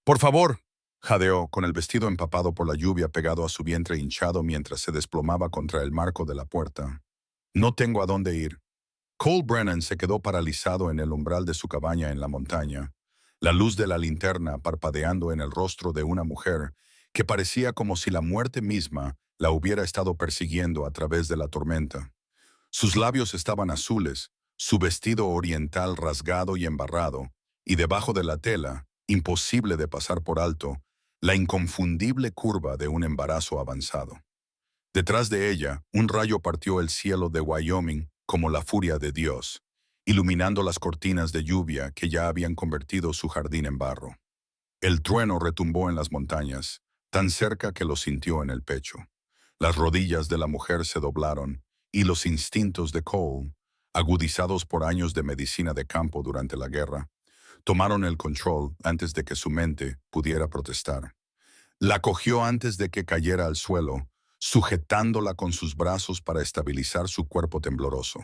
Por favor, jadeó, con el vestido empapado por la lluvia pegado a su vientre hinchado mientras se desplomaba contra el marco de la puerta. No tengo a dónde ir. Cole Brennan se quedó paralizado en el umbral de su cabaña en la montaña, la luz de la linterna parpadeando en el rostro de una mujer que parecía como si la muerte misma la hubiera estado persiguiendo a través de la tormenta. Sus labios estaban azules, su vestido oriental rasgado y embarrado, y debajo de la tela, imposible de pasar por alto, la inconfundible curva de un embarazo avanzado. Detrás de ella, un rayo partió el cielo de Wyoming como la furia de Dios, iluminando las cortinas de lluvia que ya habían convertido su jardín en barro. El trueno retumbó en las montañas, tan cerca que lo sintió en el pecho. Las rodillas de la mujer se doblaron, y los instintos de Cole, agudizados por años de medicina de campo durante la guerra, tomaron el control antes de que su mente pudiera protestar. La cogió antes de que cayera al suelo, sujetándola con sus brazos para estabilizar su cuerpo tembloroso.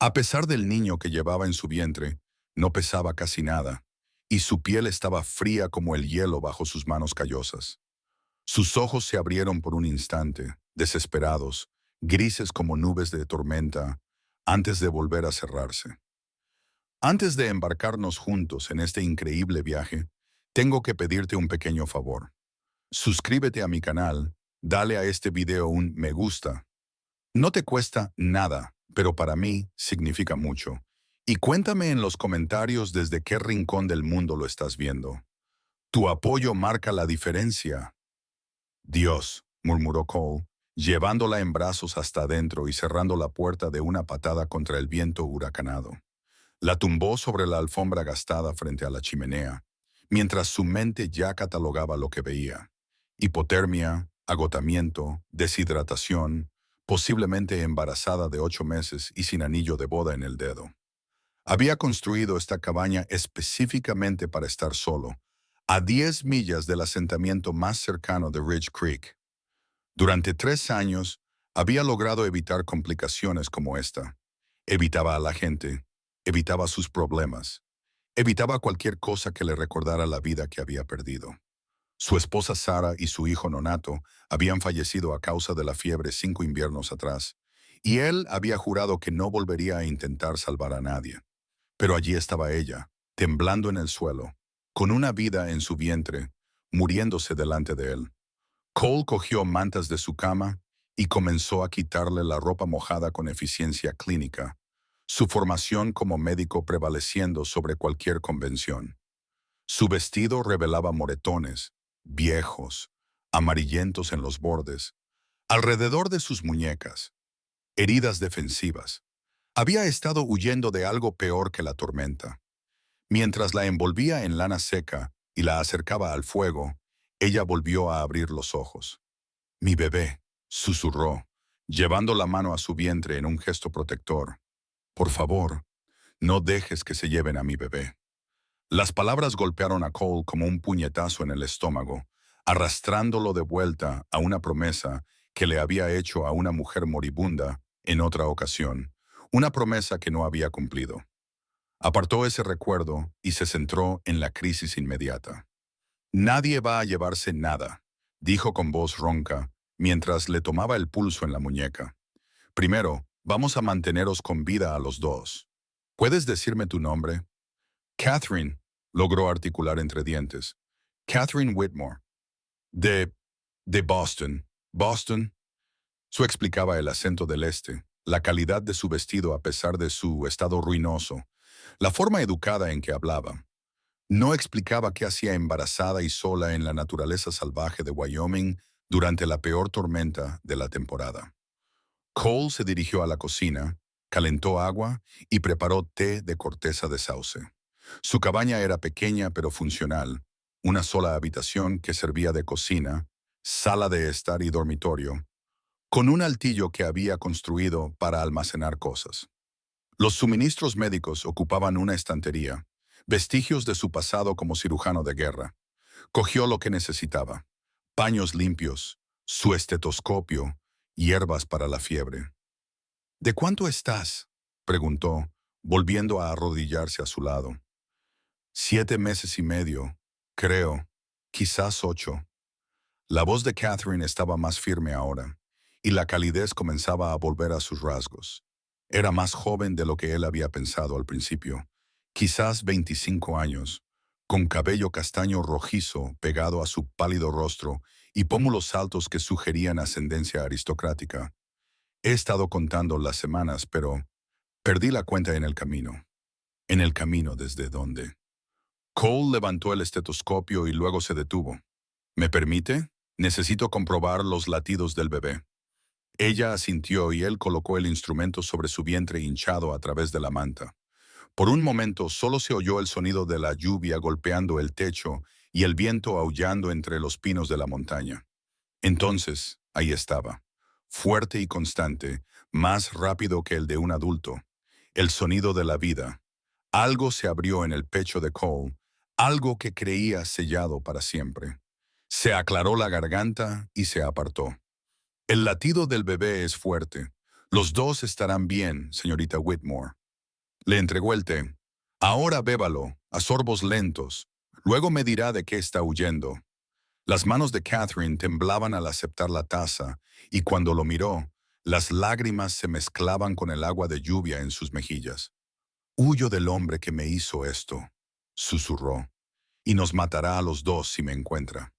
A pesar del niño que llevaba en su vientre, no pesaba casi nada, y su piel estaba fría como el hielo bajo sus manos callosas. Sus ojos se abrieron por un instante, desesperados, grises como nubes de tormenta, antes de volver a cerrarse. Antes de embarcarnos juntos en este increíble viaje, tengo que pedirte un pequeño favor. Suscríbete a mi canal, dale a este video un me gusta. No te cuesta nada, pero para mí significa mucho. Y cuéntame en los comentarios desde qué rincón del mundo lo estás viendo. Tu apoyo marca la diferencia. Dios, murmuró Cole, llevándola en brazos hasta adentro y cerrando la puerta de una patada contra el viento huracanado. La tumbó sobre la alfombra gastada frente a la chimenea, mientras su mente ya catalogaba lo que veía. Hipotermia, agotamiento, deshidratación, posiblemente embarazada de 8 meses y sin anillo de boda en el dedo. Había construido esta cabaña específicamente para estar solo, a 10 millas del asentamiento más cercano de Ridge Creek. Durante 3 años, había logrado evitar complicaciones como esta. Evitaba a la gente, evitaba sus problemas, evitaba cualquier cosa que le recordara la vida que había perdido. Su esposa Sara y su hijo Nonato habían fallecido a causa de la fiebre 5 inviernos atrás, y él había jurado que no volvería a intentar salvar a nadie. Pero allí estaba ella, temblando en el suelo, con una vida en su vientre, muriéndose delante de él. Cole cogió mantas de su cama y comenzó a quitarle la ropa mojada con eficiencia clínica, su formación como médico prevaleciendo sobre cualquier convención. Su vestido revelaba moretones, viejos, amarillentos en los bordes, alrededor de sus muñecas, heridas defensivas. Había estado huyendo de algo peor que la tormenta. Mientras la envolvía en lana seca y la acercaba al fuego, ella volvió a abrir los ojos. Mi bebé, susurró, llevando la mano a su vientre en un gesto protector. Por favor, no dejes que se lleven a mi bebé. Las palabras golpearon a Cole como un puñetazo en el estómago, arrastrándolo de vuelta a una promesa que le había hecho a una mujer moribunda en otra ocasión, una promesa que no había cumplido. Apartó ese recuerdo y se centró en la crisis inmediata. Nadie va a llevarse nada, dijo con voz ronca, mientras le tomaba el pulso en la muñeca. Primero, vamos a manteneros con vida a los dos. ¿Puedes decirme tu nombre? Catherine, logró articular entre dientes. Catherine Whitmore. De... de Boston. Boston. Su explicaba el acento del este, la calidad de su vestido a pesar de su estado ruinoso, la forma educada en que hablaba. No explicaba qué hacía embarazada y sola en la naturaleza salvaje de Wyoming durante la peor tormenta de la temporada. Cole se dirigió a la cocina, calentó agua y preparó té de corteza de sauce. Su cabaña era pequeña pero funcional, una sola habitación que servía de cocina, sala de estar y dormitorio, con un altillo que había construido para almacenar cosas. Los suministros médicos ocupaban una estantería, vestigios de su pasado como cirujano de guerra. Cogió lo que necesitaba: paños limpios, su estetoscopio, hierbas para la fiebre. ¿De cuánto estás?, preguntó, volviendo a arrodillarse a su lado. 7 meses y medio, creo, quizás 8. La voz de Catherine estaba más firme ahora, y la calidez comenzaba a volver a sus rasgos. Era más joven de lo que él había pensado al principio, quizás 25 años, con cabello castaño rojizo pegado a su pálido rostro y pómulos altos que sugerían ascendencia aristocrática. He estado contando las semanas, pero perdí la cuenta en el camino. ¿En el camino desde dónde? Cole levantó el estetoscopio y luego se detuvo. ¿Me permite? Necesito comprobar los latidos del bebé. Ella asintió y él colocó el instrumento sobre su vientre hinchado a través de la manta. Por un momento solo se oyó el sonido de la lluvia golpeando el techo y el viento aullando entre los pinos de la montaña. Entonces, ahí estaba, fuerte y constante, más rápido que el de un adulto. El sonido de la vida. Algo se abrió en el pecho de Cole, algo que creía sellado para siempre. Se aclaró la garganta y se apartó. El latido del bebé es fuerte. Los dos estarán bien, señorita Whitmore. Le entregó el té. Ahora bébalo, a sorbos lentos. Luego me dirá de qué está huyendo. Las manos de Catherine temblaban al aceptar la taza, y cuando lo miró, las lágrimas se mezclaban con el agua de lluvia en sus mejillas. «Huyo del hombre que me hizo esto», susurró, «y nos matará a los dos si me encuentra».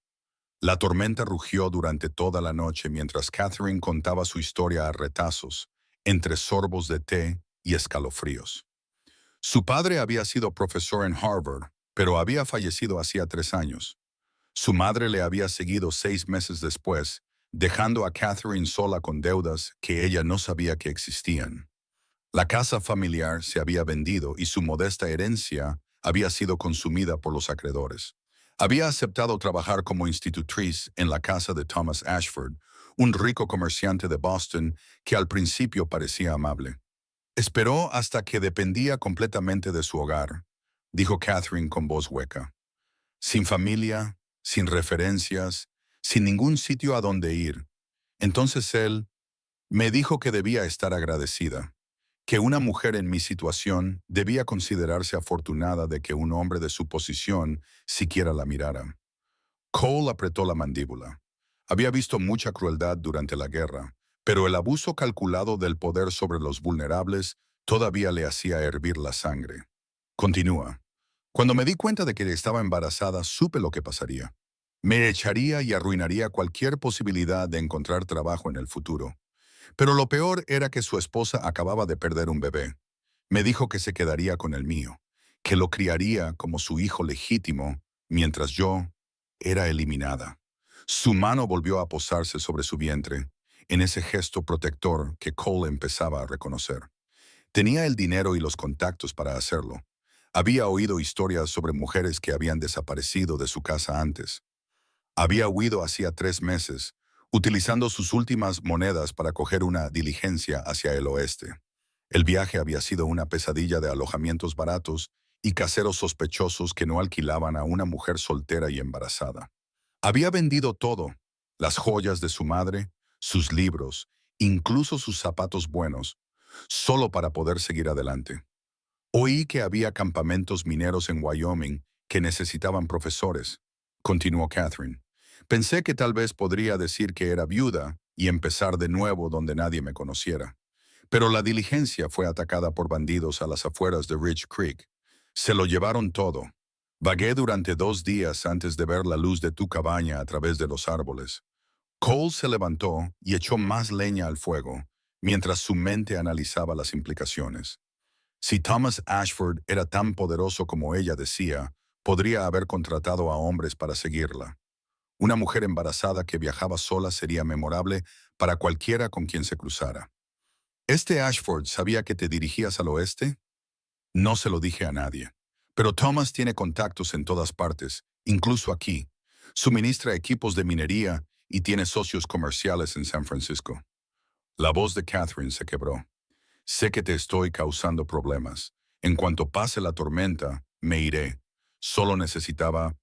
La tormenta rugió durante toda la noche mientras Catherine contaba su historia a retazos, entre sorbos de té y escalofríos. Su padre había sido profesor en Harvard, pero había fallecido hacía 3 años. Su madre le había seguido 6 meses después, dejando a Catherine sola con deudas que ella no sabía que existían. La casa familiar se había vendido y su modesta herencia había sido consumida por los acreedores. Había aceptado trabajar como institutriz en la casa de Thomas Ashford, un rico comerciante de Boston que al principio parecía amable. Esperó hasta que dependía completamente de su hogar, dijo Catherine con voz hueca. Sin familia, sin referencias, sin ningún sitio a donde ir. Entonces él me dijo que debía estar agradecida, que una mujer en mi situación debía considerarse afortunada de que un hombre de su posición siquiera la mirara. Cole apretó la mandíbula. Había visto mucha crueldad durante la guerra, pero el abuso calculado del poder sobre los vulnerables todavía le hacía hervir la sangre. Continúa. Cuando me di cuenta de que estaba embarazada, supe lo que pasaría. Me echaría y arruinaría cualquier posibilidad de encontrar trabajo en el futuro. Pero lo peor era que su esposa acababa de perder un bebé. Me dijo que se quedaría con el mío, que lo criaría como su hijo legítimo, mientras yo era eliminada. Su mano volvió a posarse sobre su vientre, en ese gesto protector que Cole empezaba a reconocer. Tenía el dinero y los contactos para hacerlo. Había oído historias sobre mujeres que habían desaparecido de su casa antes. Había huido hacía 3 meses, utilizando sus últimas monedas para coger una diligencia hacia el oeste. El viaje había sido una pesadilla de alojamientos baratos y caseros sospechosos que no alquilaban a una mujer soltera y embarazada. Había vendido todo, las joyas de su madre, sus libros, incluso sus zapatos buenos, solo para poder seguir adelante. Oí que había campamentos mineros en Wyoming que necesitaban profesores, continuó Catherine. Pensé que tal vez podría decir que era viuda y empezar de nuevo donde nadie me conociera. Pero la diligencia fue atacada por bandidos a las afueras de Rich Creek. Se lo llevaron todo. Vagué durante 2 días antes de ver la luz de tu cabaña a través de los árboles. Cole se levantó y echó más leña al fuego, mientras su mente analizaba las implicaciones. Si Thomas Ashford era tan poderoso como ella decía, podría haber contratado a hombres para seguirla. Una mujer embarazada que viajaba sola sería memorable para cualquiera con quien se cruzara. ¿Este Ashford sabía que te dirigías al oeste? No se lo dije a nadie. Pero Thomas tiene contactos en todas partes, incluso aquí. Suministra equipos de minería y tiene socios comerciales en San Francisco. La voz de Catherine se quebró. Sé que te estoy causando problemas. En cuanto pase la tormenta, me iré. Solo necesitabas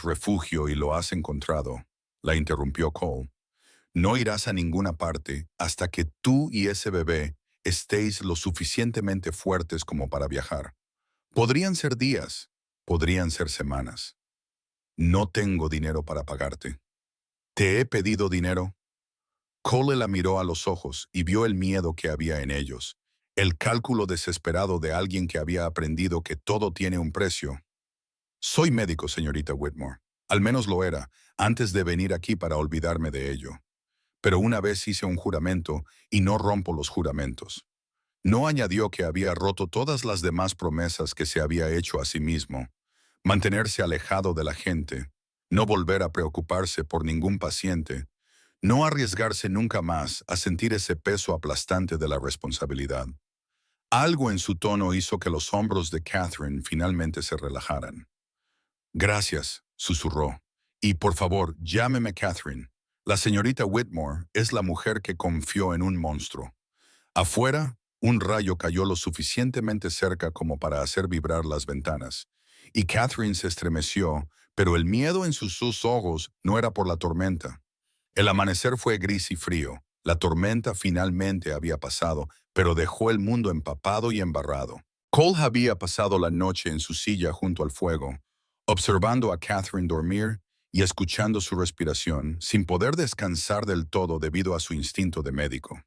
refugio y lo has encontrado, la interrumpió Cole. No irás a ninguna parte hasta que tú y ese bebé estéis lo suficientemente fuertes como para viajar. Podrían ser días, podrían ser semanas. No tengo dinero para pagarte. ¿Te he pedido dinero? Cole la miró a los ojos y vio el miedo que había en ellos, el cálculo desesperado de alguien que había aprendido que todo tiene un precio. Soy médico, señorita Whitmore. Al menos lo era, antes de venir aquí para olvidarme de ello. Pero una vez hice un juramento y no rompo los juramentos. No añadió que había roto todas las demás promesas que se había hecho a sí mismo. Mantenerse alejado de la gente, no volver a preocuparse por ningún paciente, no arriesgarse nunca más a sentir ese peso aplastante de la responsabilidad. Algo en su tono hizo que los hombros de Catherine finalmente se relajaran. Gracias, susurró. Y por favor, llámeme Catherine. La señorita Whitmore es la mujer que confió en un monstruo. Afuera, un rayo cayó lo suficientemente cerca como para hacer vibrar las ventanas, y Catherine se estremeció, pero el miedo en sus ojos no era por la tormenta. El amanecer fue gris y frío. La tormenta finalmente había pasado, pero dejó el mundo empapado y embarrado. Cole había pasado la noche en su silla junto al fuego, observando a Catherine dormir y escuchando su respiración, sin poder descansar del todo debido a su instinto de médico.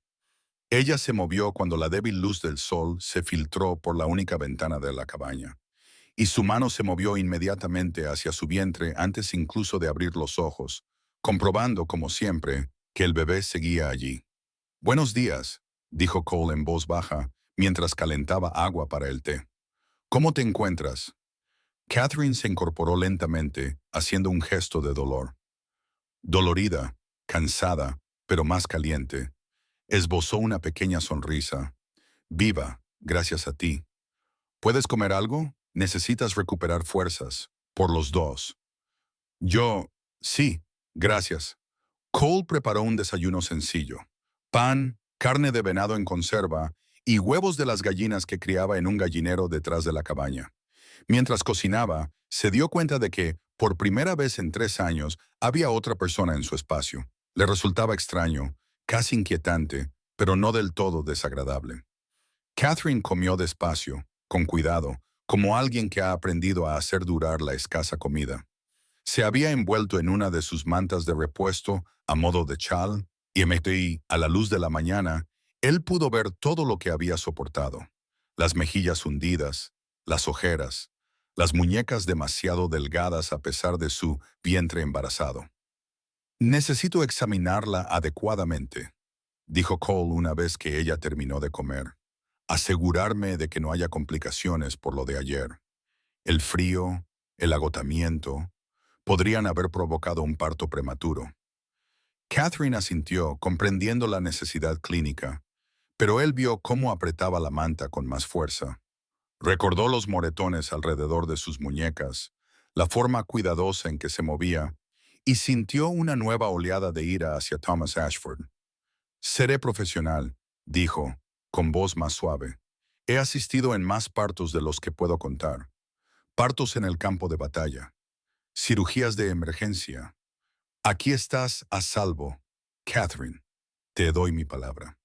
Ella se movió cuando la débil luz del sol se filtró por la única ventana de la cabaña, y su mano se movió inmediatamente hacia su vientre antes incluso de abrir los ojos, comprobando, como siempre, que el bebé seguía allí. «Buenos días», dijo Cole en voz baja, mientras calentaba agua para el té. «¿Cómo te encuentras?» Catherine se incorporó lentamente, haciendo un gesto de dolor. Dolorida, cansada, pero más caliente, esbozó una pequeña sonrisa. «Viva, gracias a ti. ¿Puedes comer algo? Necesitas recuperar fuerzas. Por los dos». «Yo, sí, gracias». Cole preparó un desayuno sencillo. Pan, carne de venado en conserva y huevos de las gallinas que criaba en un gallinero detrás de la cabaña. Mientras cocinaba, se dio cuenta de que, por primera vez en 3 años, había otra persona en su espacio. Le resultaba extraño, casi inquietante, pero no del todo desagradable. Catherine comió despacio, con cuidado, como alguien que ha aprendido a hacer durar la escasa comida. Se había envuelto en una de sus mantas de repuesto a modo de chal, y a la luz de la mañana, él pudo ver todo lo que había soportado. Las mejillas hundidas, las ojeras, las muñecas demasiado delgadas a pesar de su vientre embarazado. «Necesito examinarla adecuadamente», dijo Cole una vez que ella terminó de comer. «Asegurarme de que no haya complicaciones por lo de ayer. El frío, el agotamiento, podrían haber provocado un parto prematuro». Catherine asintió, comprendiendo la necesidad clínica, pero él vio cómo apretaba la manta con más fuerza. Recordó los moretones alrededor de sus muñecas, la forma cuidadosa en que se movía, y sintió una nueva oleada de ira hacia Thomas Ashford. «Seré profesional», dijo, con voz más suave. «He asistido en más partos de los que puedo contar. Partos en el campo de batalla. Cirugías de emergencia. Aquí estás a salvo, Catherine. Te doy mi palabra».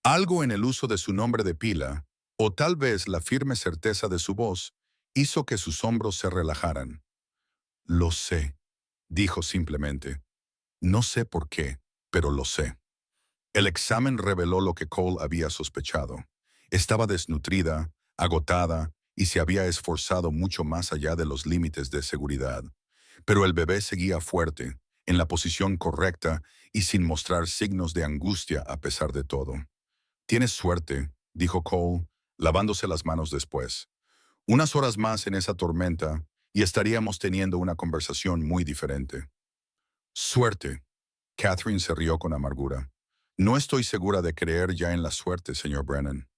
Algo en el uso de su nombre de pila, o tal vez la firme certeza de su voz, hizo que sus hombros se relajaran. «Lo sé», dijo simplemente. «No sé por qué, pero lo sé». El examen reveló lo que Cole había sospechado. Estaba desnutrida, agotada, y se había esforzado mucho más allá de los límites de seguridad. Pero el bebé seguía fuerte, en la posición correcta y sin mostrar signos de angustia a pesar de todo. «Tienes suerte», dijo Cole, lavándose las manos después. «Unas horas más en esa tormenta y estaríamos teniendo una conversación muy diferente». «Suerte». Catherine se rió con amargura. «No estoy segura de creer ya en la suerte, señor Brennan».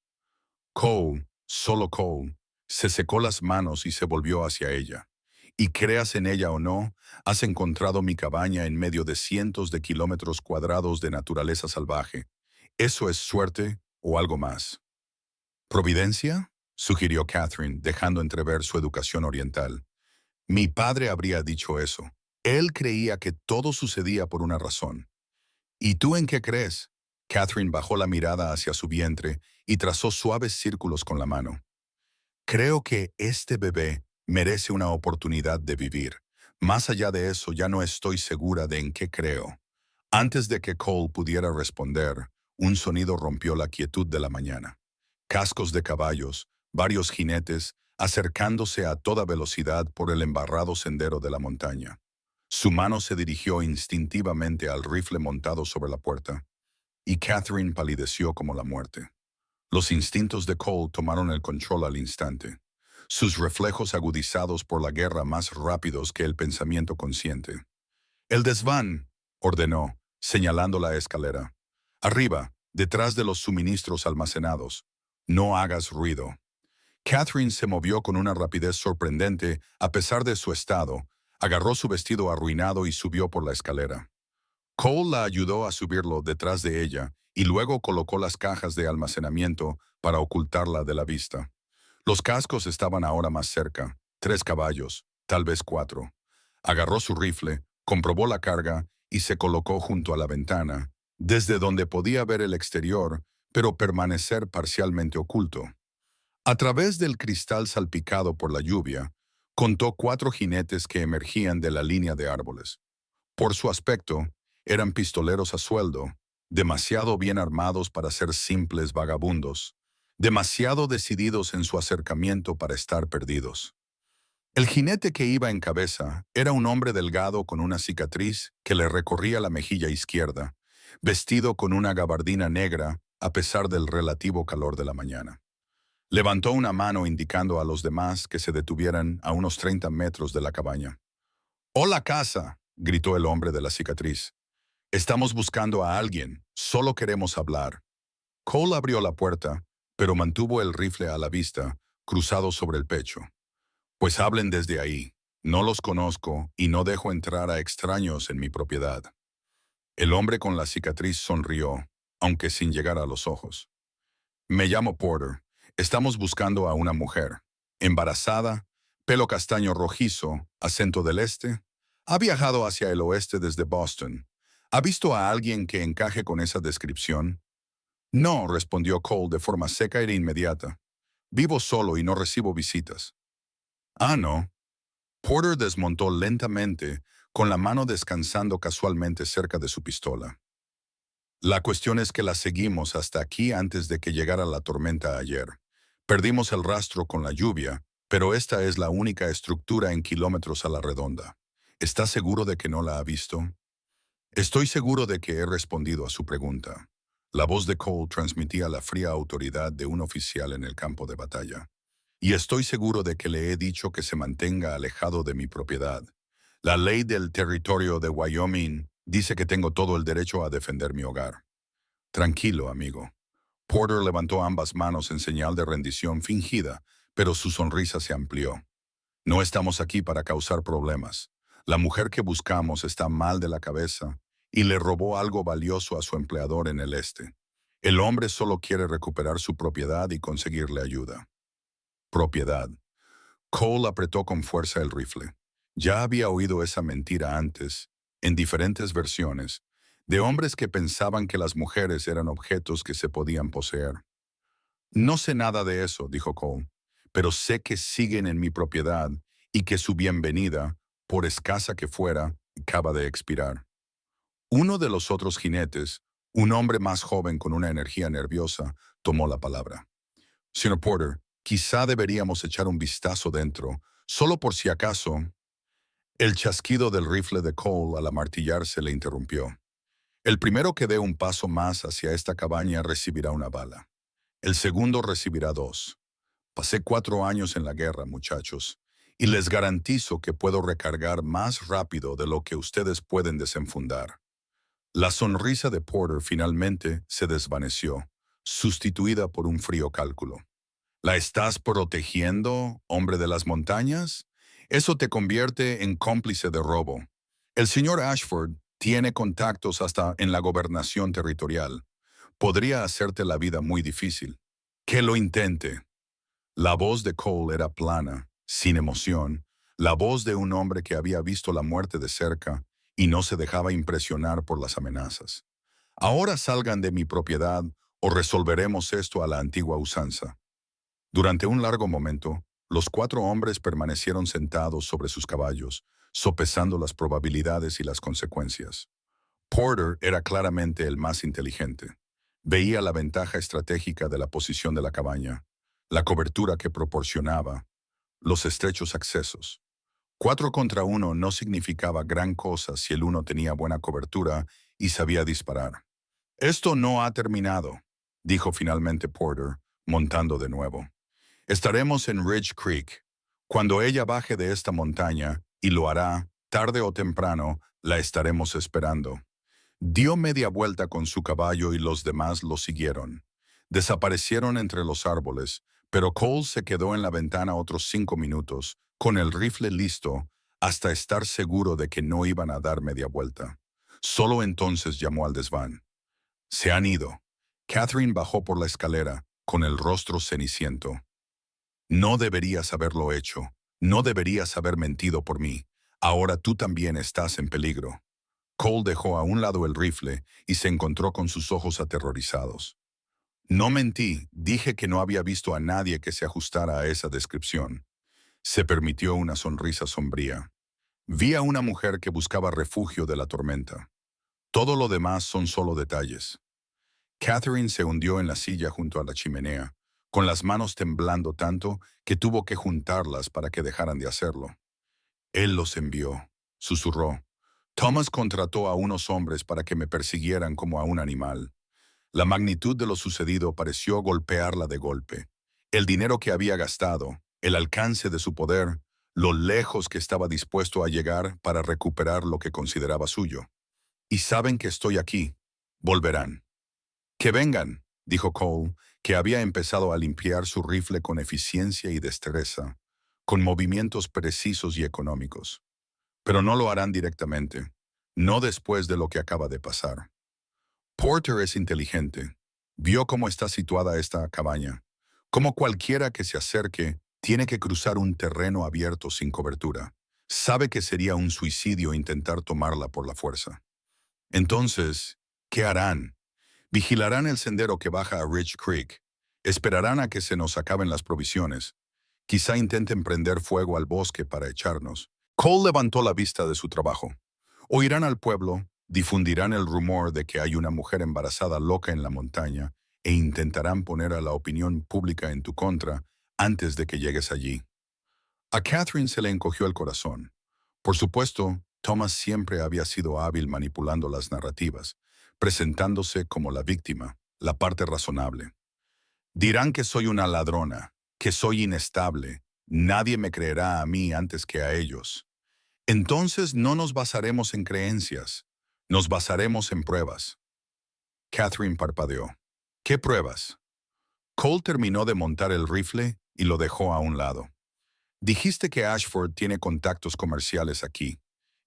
Cole, solo Cole, se secó las manos y se volvió hacia ella. «Y creas en ella o no, has encontrado mi cabaña en medio de cientos de kilómetros cuadrados de naturaleza salvaje. ¿Eso es suerte o algo más?» «¿Providencia?», sugirió Catherine, dejando entrever su educación oriental. «Mi padre habría dicho eso. Él creía que todo sucedía por una razón». «¿Y tú en qué crees?». Catherine bajó la mirada hacia su vientre y trazó suaves círculos con la mano. «Creo que este bebé merece una oportunidad de vivir, Más allá de eso, ya no estoy segura de en qué creo. Antes de que Cole pudiera responder, un sonido rompió la quietud de la mañana. Cascos de caballos, varios jinetes, acercándose a toda velocidad por el embarrado sendero de la montaña. Su mano se dirigió instintivamente al rifle montado sobre la puerta, y Catherine palideció como la muerte. Los instintos de Cole tomaron el control al instante, sus reflejos agudizados por la guerra más rápidos que el pensamiento consciente. «El desván», ordenó, señalando la escalera. «Arriba, detrás de los suministros almacenados. No hagas ruido». Catherine se movió con una rapidez sorprendente a pesar de su estado, agarró su vestido arruinado y subió por la escalera. Cole la ayudó a subirlo detrás de ella y luego colocó las cajas de almacenamiento para ocultarla de la vista. Los cascos estaban ahora más cerca, 3 caballos, tal vez 4. Agarró su rifle, comprobó la carga y se colocó junto a la ventana, desde donde podía ver el exterior, pero permanecer parcialmente oculto. A través del cristal salpicado por la lluvia, contó 4 jinetes que emergían de la línea de árboles. Por su aspecto, eran pistoleros a sueldo, demasiado bien armados para ser simples vagabundos, demasiado decididos en su acercamiento para estar perdidos. El jinete que iba en cabeza era un hombre delgado con una cicatriz que le recorría la mejilla izquierda, vestido con una gabardina negra a pesar del relativo calor de la mañana. Levantó una mano indicando a los demás que se detuvieran a unos 30 metros de la cabaña. «¡Hola, casa!», gritó el hombre de la cicatriz. «Estamos buscando a alguien. Solo queremos hablar». Cole abrió la puerta, pero mantuvo el rifle a la vista, cruzado sobre el pecho. «Pues hablen desde ahí. No los conozco y no dejo entrar a extraños en mi propiedad». El hombre con la cicatriz sonrió, aunque sin llegar a los ojos. «Me llamo Porter. Estamos buscando a una mujer. Embarazada, pelo castaño rojizo, acento del este. Ha viajado hacia el oeste desde Boston. ¿Ha visto a alguien que encaje con esa descripción?» «No», respondió Cole de forma seca e inmediata. «Vivo solo y no recibo visitas». «Ah, no». Porter desmontó lentamente, con la mano descansando casualmente cerca de su pistola. «La cuestión es que la seguimos hasta aquí antes de que llegara la tormenta ayer. Perdimos el rastro con la lluvia, pero esta es la única estructura en kilómetros a la redonda. ¿Está seguro de que no la ha visto?» «Estoy seguro de que he respondido a su pregunta». La voz de Cole transmitía la fría autoridad de un oficial en el campo de batalla. «Y estoy seguro de que le he dicho que se mantenga alejado de mi propiedad. La ley del territorio de Wyoming dice que tengo todo el derecho a defender mi hogar». «Tranquilo, amigo». Porter levantó ambas manos en señal de rendición fingida, pero su sonrisa se amplió. «No estamos aquí para causar problemas. La mujer que buscamos está mal de la cabeza y le robó algo valioso a su empleador en el este. El hombre solo quiere recuperar su propiedad y conseguirle ayuda». «Propiedad». Cole apretó con fuerza el rifle. Ya había oído esa mentira antes, en diferentes versiones, de hombres que pensaban que las mujeres eran objetos que se podían poseer. «No sé nada de eso», dijo Cole, «pero sé que siguen en mi propiedad y que su bienvenida, por escasa que fuera, acaba de expirar». Uno de los otros jinetes, un hombre más joven con una energía nerviosa, tomó la palabra. «Señor Porter, quizá deberíamos echar un vistazo dentro, solo por si acaso». El chasquido del rifle de Cole al amartillarse le interrumpió. «El primero que dé un paso más hacia esta cabaña recibirá una bala. El segundo recibirá 2. Pasé 4 años en la guerra, muchachos, y les garantizo que puedo recargar más rápido de lo que ustedes pueden desenfundar». La sonrisa de Porter finalmente se desvaneció, sustituida por un frío cálculo. «¿La estás protegiendo, hombre de las montañas? Eso te convierte en cómplice de robo. El señor Ashford tiene contactos hasta en la gobernación territorial. Podría hacerte la vida muy difícil. Que lo intente». La voz de Cole era plana, sin emoción, la voz de un hombre que había visto la muerte de cerca y no se dejaba impresionar por las amenazas. «Ahora salgan de mi propiedad o resolveremos esto a la antigua usanza». Durante un largo momento, los 4 hombres permanecieron sentados sobre sus caballos, sopesando las probabilidades y las consecuencias. Porter era claramente el más inteligente. Veía la ventaja estratégica de la posición de la cabaña, la cobertura que proporcionaba, los estrechos accesos. 4 contra 1 no significaba gran cosa si el uno tenía buena cobertura y sabía disparar. Esto no ha terminado, dijo finalmente Porter, montando de nuevo. Estaremos en Ridge Creek. Cuando ella baje de esta montaña, y lo hará, tarde o temprano, la estaremos esperando. Dio media vuelta con su caballo y los demás lo siguieron. Desaparecieron entre los árboles, pero Cole se quedó en la ventana otros 5 minutos, con el rifle listo, hasta estar seguro de que no iban a dar media vuelta. Solo entonces llamó al desván. Se han ido. Catherine bajó por la escalera, con el rostro ceniciento. No deberías haberlo hecho. No deberías haber mentido por mí. Ahora tú también estás en peligro. Cole dejó a un lado el rifle y se encontró con sus ojos aterrorizados. No mentí, dije que no había visto a nadie que se ajustara a esa descripción. Se permitió una sonrisa sombría. Vi a una mujer que buscaba refugio de la tormenta. Todo lo demás son solo detalles. Catherine se hundió en la silla junto a la chimenea, con las manos temblando tanto que tuvo que juntarlas para que dejaran de hacerlo. Él los envió, susurró. Thomas contrató a unos hombres para que me persiguieran como a un animal. La magnitud de lo sucedido pareció golpearla de golpe. El dinero que había gastado, el alcance de su poder, lo lejos que estaba dispuesto a llegar para recuperar lo que consideraba suyo. Y saben que estoy aquí. Volverán. Que vengan, dijo Cole, que había empezado a limpiar su rifle con eficiencia y destreza, con movimientos precisos y económicos. Pero no lo harán directamente, no después de lo que acaba de pasar. Porter es inteligente. Vio cómo está situada esta cabaña. Como cualquiera que se acerque, tiene que cruzar un terreno abierto sin cobertura. Sabe que sería un suicidio intentar tomarla por la fuerza. Entonces, ¿qué harán? Vigilarán el sendero que baja a Ridge Creek. Esperarán a que se nos acaben las provisiones. Quizá intenten prender fuego al bosque para echarnos. Cole levantó la vista de su trabajo. O irán al pueblo, difundirán el rumor de que hay una mujer embarazada loca en la montaña e intentarán poner a la opinión pública en tu contra antes de que llegues allí. A Catherine se le encogió el corazón. Por supuesto, Thomas siempre había sido hábil manipulando las narrativas, presentándose como la víctima, la parte razonable. Dirán que soy una ladrona, que soy inestable. Nadie me creerá a mí antes que a ellos. Entonces no nos basaremos en creencias, nos basaremos en pruebas. Catherine parpadeó. ¿Qué pruebas? Cole terminó de montar el rifle y lo dejó a un lado. Dijiste que Ashford tiene contactos comerciales aquí.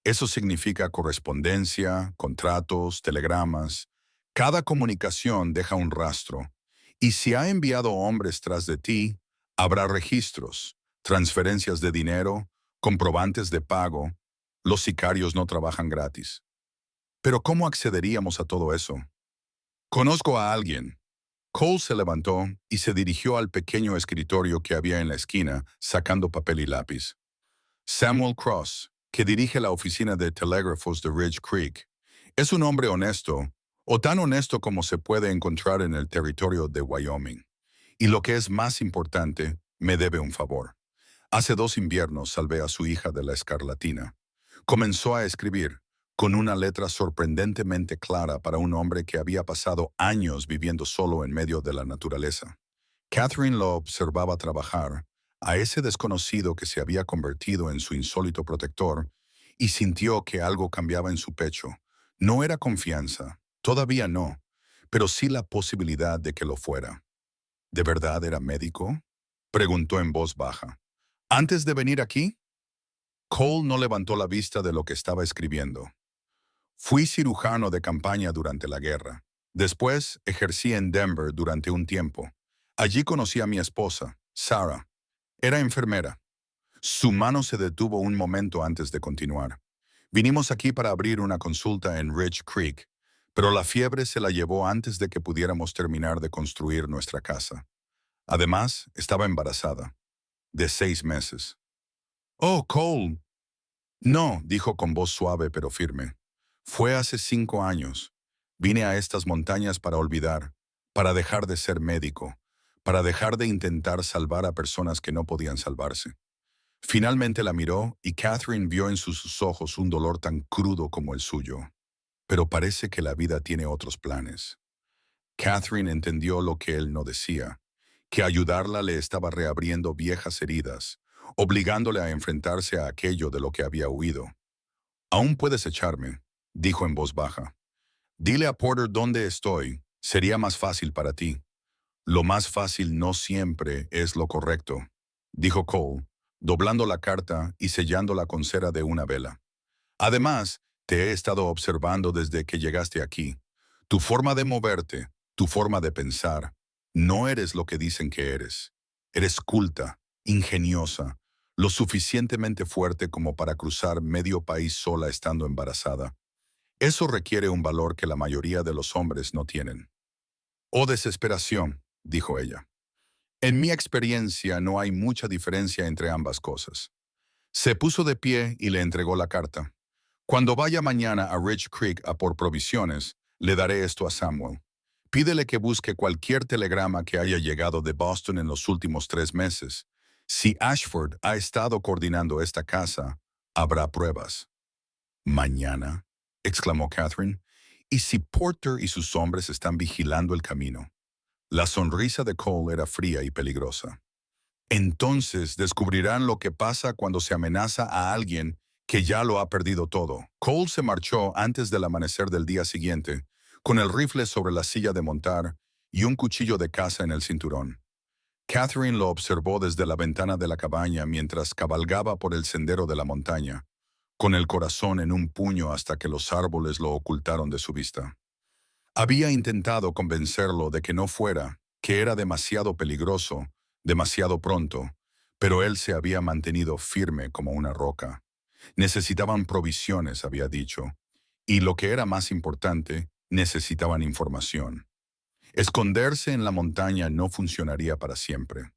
Eso significa correspondencia, contratos, telegramas. Cada comunicación deja un rastro. Y si ha enviado hombres tras de ti, habrá registros, transferencias de dinero, comprobantes de pago. Los sicarios no trabajan gratis. Pero ¿cómo accederíamos a todo eso? Conozco a alguien. Cole se levantó y se dirigió al pequeño escritorio que había en la esquina, sacando papel y lápiz. Samuel Cross, que dirige la oficina de telégrafos de Ridge Creek, es un hombre honesto, o tan honesto como se puede encontrar en el territorio de Wyoming. Y lo que es más importante, me debe un favor. Hace 2 inviernos salvé a su hija de la escarlatina. Comenzó a escribir, con una letra sorprendentemente clara para un hombre que había pasado años viviendo solo en medio de la naturaleza. Catherine lo observaba trabajar, a ese desconocido que se había convertido en su insólito protector, y sintió que algo cambiaba en su pecho. No era confianza, todavía no, pero sí la posibilidad de que lo fuera. ¿De verdad era médico? Preguntó en voz baja. ¿Antes de venir aquí? Cole no levantó la vista de lo que estaba escribiendo. Fui cirujano de campaña durante la guerra. Después ejercí en Denver durante un tiempo. Allí conocí a mi esposa, Sarah. Era enfermera. Su mano se detuvo un momento antes de continuar. Vinimos aquí para abrir una consulta en Ridge Creek, pero la fiebre se la llevó antes de que pudiéramos terminar de construir nuestra casa. Además, estaba embarazada, de 6 meses. Oh, Cole. No, dijo con voz suave pero firme. Fue hace 5 años. Vine a estas montañas para olvidar, para dejar de ser médico, para dejar de intentar salvar a personas que no podían salvarse. Finalmente la miró y Catherine vio en sus ojos un dolor tan crudo como el suyo. Pero parece que la vida tiene otros planes. Catherine entendió lo que él no decía, que ayudarla le estaba reabriendo viejas heridas, obligándole a enfrentarse a aquello de lo que había huido. Aún puedes echarme, dijo en voz baja. Dile a Porter dónde estoy, sería más fácil para ti. Lo más fácil no siempre es lo correcto, dijo Cole, doblando la carta y sellándola con cera de una vela. Además, te he estado observando desde que llegaste aquí. Tu forma de moverte, tu forma de pensar, no eres lo que dicen que eres. Eres culta, ingeniosa, lo suficientemente fuerte como para cruzar medio país sola estando embarazada. Eso requiere un valor que la mayoría de los hombres no tienen. Oh desesperación, dijo ella. En mi experiencia no hay mucha diferencia entre ambas cosas. Se puso de pie y le entregó la carta. Cuando vaya mañana a Rich Creek a por provisiones, le daré esto a Samuel. Pídele que busque cualquier telegrama que haya llegado de Boston en los últimos 3 meses. Si Ashford ha estado coordinando esta casa, habrá pruebas. ¿Mañana?, exclamó Catherine. ¿Y si Porter y sus hombres están vigilando el camino? La sonrisa de Cole era fría y peligrosa. Entonces descubrirán lo que pasa cuando se amenaza a alguien que ya lo ha perdido todo. Cole se marchó antes del amanecer del día siguiente, con el rifle sobre la silla de montar y un cuchillo de caza en el cinturón. Catherine lo observó desde la ventana de la cabaña mientras cabalgaba por el sendero de la montaña, con el corazón en un puño hasta que los árboles lo ocultaron de su vista. Había intentado convencerlo de que no fuera, que era demasiado peligroso, demasiado pronto, pero él se había mantenido firme como una roca. Necesitaban provisiones, había dicho, y lo que era más importante, necesitaban información. Esconderse en la montaña no funcionaría para siempre.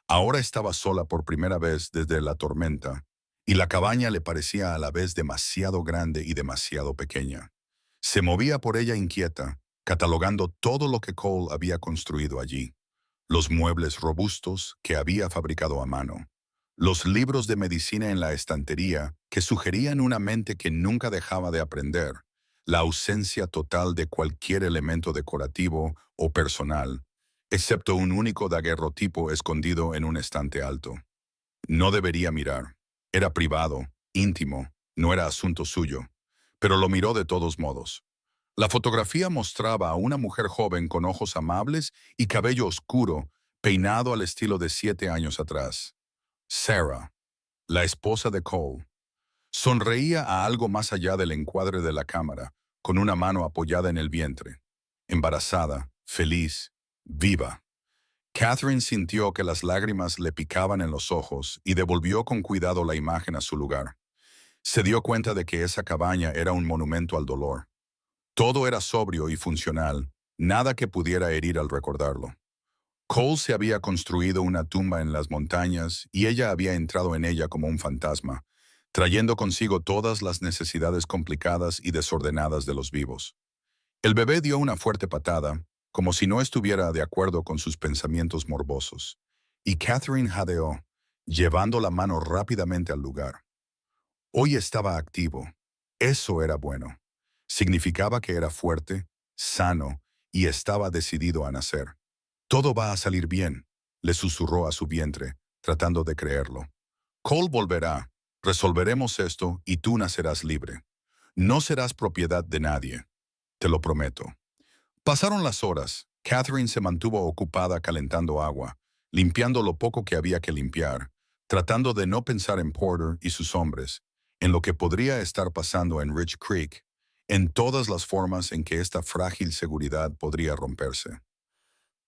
Ahora estaba sola por primera vez desde la tormenta, y la cabaña le parecía a la vez demasiado grande y demasiado pequeña. Se movía por ella inquieta, catalogando todo lo que Cole había construido allí. Los muebles robustos que había fabricado a mano. Los libros de medicina en la estantería que sugerían una mente que nunca dejaba de aprender. La ausencia total de cualquier elemento decorativo o personal, excepto un único daguerrotipo escondido en un estante alto. No debería mirar. Era privado, íntimo, no era asunto suyo. Pero lo miró de todos modos. La fotografía mostraba a una mujer joven con ojos amables y cabello oscuro, peinado al estilo de 7 años atrás. Sarah, la esposa de Cole, sonreía a algo más allá del encuadre de la cámara, con una mano apoyada en el vientre. Embarazada, feliz, viva. Catherine sintió que las lágrimas le picaban en los ojos y devolvió con cuidado la imagen a su lugar. Se dio cuenta de que esa cabaña era un monumento al dolor. Todo era sobrio y funcional, nada que pudiera herir al recordarlo. Cole se había construido una tumba en las montañas y ella había entrado en ella como un fantasma, trayendo consigo todas las necesidades complicadas y desordenadas de los vivos. El bebé dio una fuerte patada, como si no estuviera de acuerdo con sus pensamientos morbosos, y Catherine jadeó, llevando la mano rápidamente al lugar. Hoy estaba activo. Eso era bueno. Significaba que era fuerte, sano y estaba decidido a nacer. Todo va a salir bien, le susurró a su vientre, tratando de creerlo. Cole volverá, resolveremos esto y tú nacerás libre. No serás propiedad de nadie, te lo prometo. Pasaron las horas. Catherine se mantuvo ocupada calentando agua, limpiando lo poco que había que limpiar, tratando de no pensar en Porter y sus hombres, en lo que podría estar pasando en Rich Creek, en todas las formas en que esta frágil seguridad podría romperse.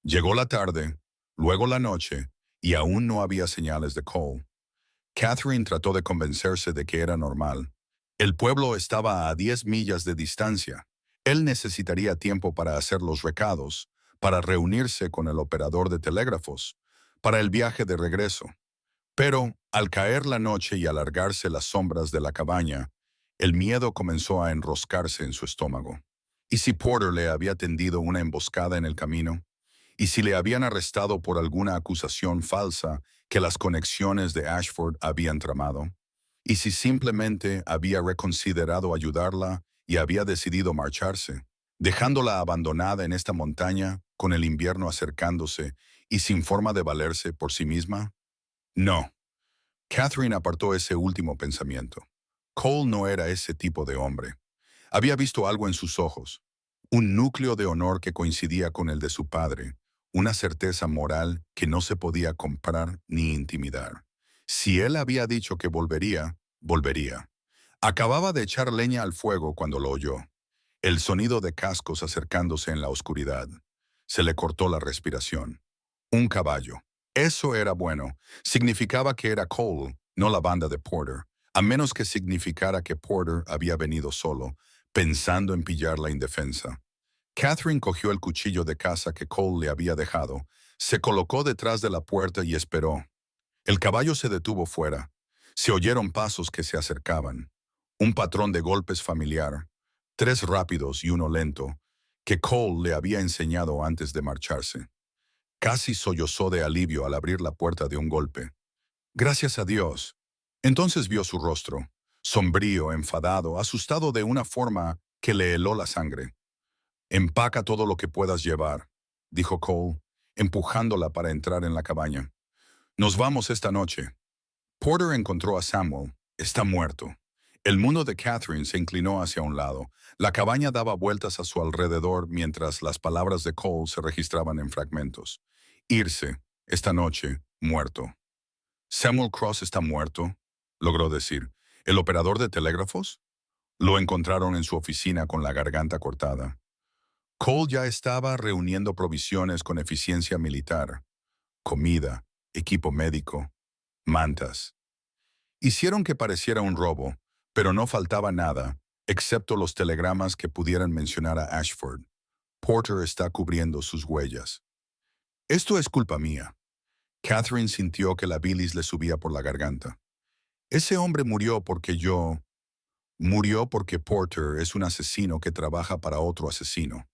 Llegó la tarde, luego la noche, y aún no había señales de Cole. Catherine trató de convencerse de que era normal. El pueblo estaba a 10 millas de distancia. Él necesitaría tiempo para hacer los recados, para reunirse con el operador de telégrafos, para el viaje de regreso. Pero, al caer la noche y alargarse las sombras de la cabaña, el miedo comenzó a enroscarse en su estómago. ¿Y si Porter le había tendido una emboscada en el camino? ¿Y si le habían arrestado por alguna acusación falsa que las conexiones de Ashford habían tramado? ¿Y si simplemente había reconsiderado ayudarla y había decidido marcharse, dejándola abandonada en esta montaña con el invierno acercándose y sin forma de valerse por sí misma? No. Catherine apartó ese último pensamiento. Cole no era ese tipo de hombre. Había visto algo en sus ojos, un núcleo de honor que coincidía con el de su padre, una certeza moral que no se podía comprar ni intimidar. Si él había dicho que volvería, volvería. Acababa de echar leña al fuego cuando lo oyó. El sonido de cascos acercándose en la oscuridad. Se le cortó la respiración. Un caballo. Eso era bueno. Significaba que era Cole, no la banda de Porter, a menos que significara que Porter había venido solo, pensando en pillar la indefensa. Catherine cogió el cuchillo de caza que Cole le había dejado, se colocó detrás de la puerta y esperó. El caballo se detuvo fuera. Se oyeron pasos que se acercaban. Un patrón de golpes familiar, tres rápidos y uno lento, que Cole le había enseñado antes de marcharse. Casi sollozó de alivio al abrir la puerta de un golpe. Gracias a Dios. Entonces vio su rostro, sombrío, enfadado, asustado de una forma que le heló la sangre. Empaca todo lo que puedas llevar, dijo Cole, empujándola para entrar en la cabaña. Nos vamos esta noche. Porter encontró a Samuel. Está muerto. El mundo de Catherine se inclinó hacia un lado. La cabaña daba vueltas a su alrededor mientras las palabras de Cole se registraban en fragmentos. Irse, esta noche, muerto. Samuel Cross está muerto, logró decir. ¿El operador de telégrafos? Lo encontraron en su oficina con la garganta cortada. Cole ya estaba reuniendo provisiones con eficiencia militar. Comida, equipo médico, mantas. Hicieron que pareciera un robo, pero no faltaba nada, excepto los telegramas que pudieran mencionar a Ashford. Porter está cubriendo sus huellas. Esto es culpa mía. Catherine sintió que la bilis le subía por la garganta. Ese hombre murió porque yo... Murió porque Porter es un asesino que trabaja para otro asesino.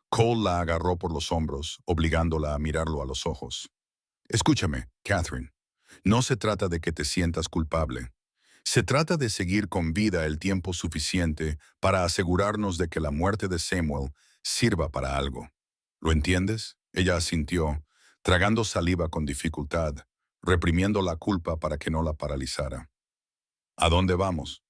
Cole la agarró por los hombros, obligándola a mirarlo a los ojos. Escúchame, Catherine. No se trata de que te sientas culpable. Se trata de seguir con vida el tiempo suficiente para asegurarnos de que la muerte de Samuel sirva para algo. ¿Lo entiendes? Ella asintió, tragando saliva con dificultad, reprimiendo la culpa para que no la paralizara. ¿A dónde vamos?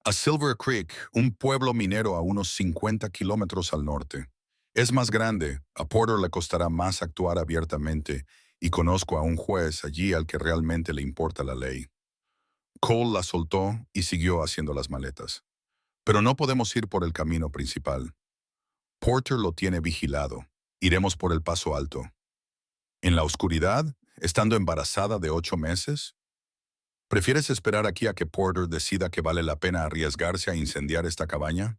A Silver Creek, un pueblo minero a unos 50 kilómetros al norte. Es más grande, a Porter le costará más actuar abiertamente, y conozco a un juez allí al que realmente le importa la ley. Cole la soltó y siguió haciendo las maletas. Pero no podemos ir por el camino principal. Porter lo tiene vigilado. Iremos por el paso alto. ¿En la oscuridad? ¿Estando embarazada de 8 meses? ¿Prefieres esperar aquí a que Porter decida que vale la pena arriesgarse a incendiar esta cabaña?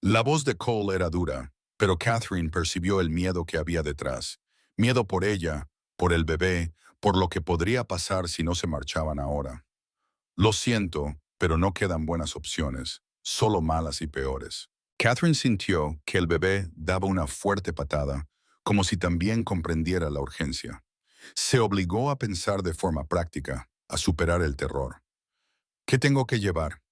La voz de Cole era dura, pero Catherine percibió el miedo que había detrás. Miedo por ella, por el bebé, por lo que podría pasar si no se marchaban ahora. Lo siento, pero no quedan buenas opciones, solo malas y peores. Catherine sintió que el bebé daba una fuerte patada, como si también comprendiera la urgencia. Se obligó a pensar de forma práctica, a superar el terror. ¿Qué tengo que llevar?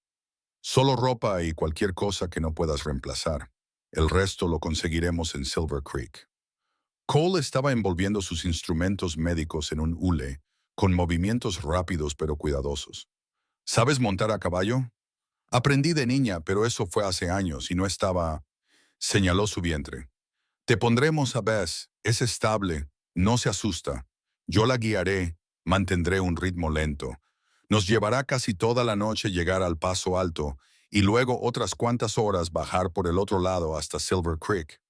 Solo ropa y cualquier cosa que no puedas reemplazar. El resto lo conseguiremos en Silver Creek. Cole estaba envolviendo sus instrumentos médicos en un hule, con movimientos rápidos pero cuidadosos. ¿Sabes montar a caballo? Aprendí de niña, pero eso fue hace años y no estaba... Señaló su vientre. Te pondremos a Bess, es estable, no se asusta. Yo la guiaré, mantendré un ritmo lento. Nos llevará casi toda la noche llegar al Paso Alto y luego otras cuantas horas bajar por el otro lado hasta Silver Creek.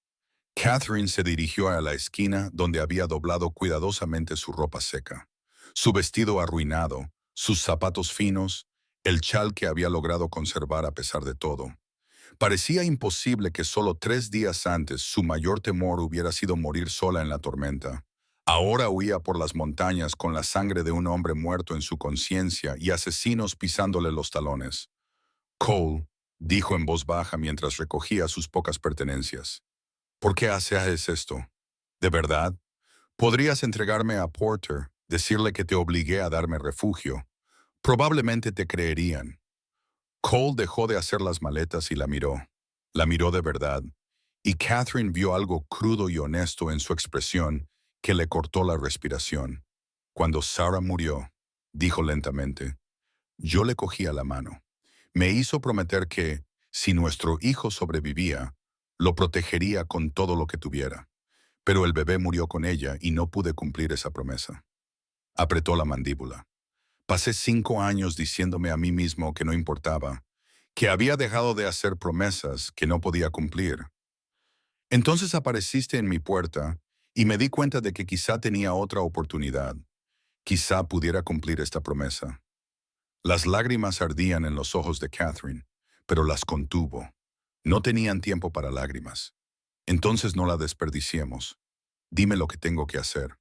Catherine se dirigió a la esquina donde había doblado cuidadosamente su ropa seca. Su vestido arruinado, sus zapatos finos, el chal que había logrado conservar a pesar de todo. Parecía imposible que solo 3 días antes su mayor temor hubiera sido morir sola en la tormenta. Ahora huía por las montañas con la sangre de un hombre muerto en su conciencia y asesinos pisándole los talones. Cole dijo en voz baja mientras recogía sus pocas pertenencias. ¿Por qué haces esto? ¿De verdad? Podrías entregarme a Porter, decirle que te obligué a darme refugio. Probablemente te creerían. Cole dejó de hacer las maletas y la miró. La miró de verdad. Y Catherine vio algo crudo y honesto en su expresión que le cortó la respiración. Cuando Sarah murió, dijo lentamente, yo le cogí a la mano. Me hizo prometer que, si nuestro hijo sobrevivía, lo protegería con todo lo que tuviera. Pero el bebé murió con ella y no pude cumplir esa promesa. Apretó la mandíbula. Pasé 5 años diciéndome a mí mismo que no importaba, que había dejado de hacer promesas que no podía cumplir. Entonces apareciste en mi puerta y me di cuenta de que quizá tenía otra oportunidad. Quizá pudiera cumplir esta promesa. Las lágrimas ardían en los ojos de Catherine, pero las contuvo. No tenían tiempo para lágrimas. Entonces no la desperdiciemos. Dime lo que tengo que hacer.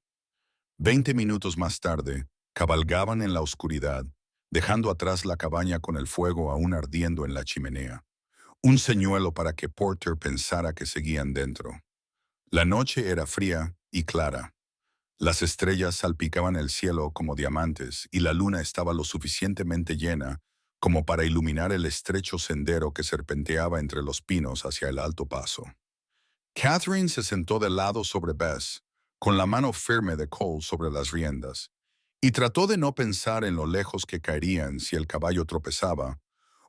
20 minutos más tarde, cabalgaban en la oscuridad, dejando atrás la cabaña con el fuego aún ardiendo en la chimenea. Un señuelo para que Porter pensara que seguían dentro. La noche era fría y clara. Las estrellas salpicaban el cielo como diamantes y la luna estaba lo suficientemente llena como para iluminar el estrecho sendero que serpenteaba entre los pinos hacia el alto paso. Catherine se sentó de lado sobre Bess, con la mano firme de Cole sobre las riendas, y trató de no pensar en lo lejos que caerían si el caballo tropezaba,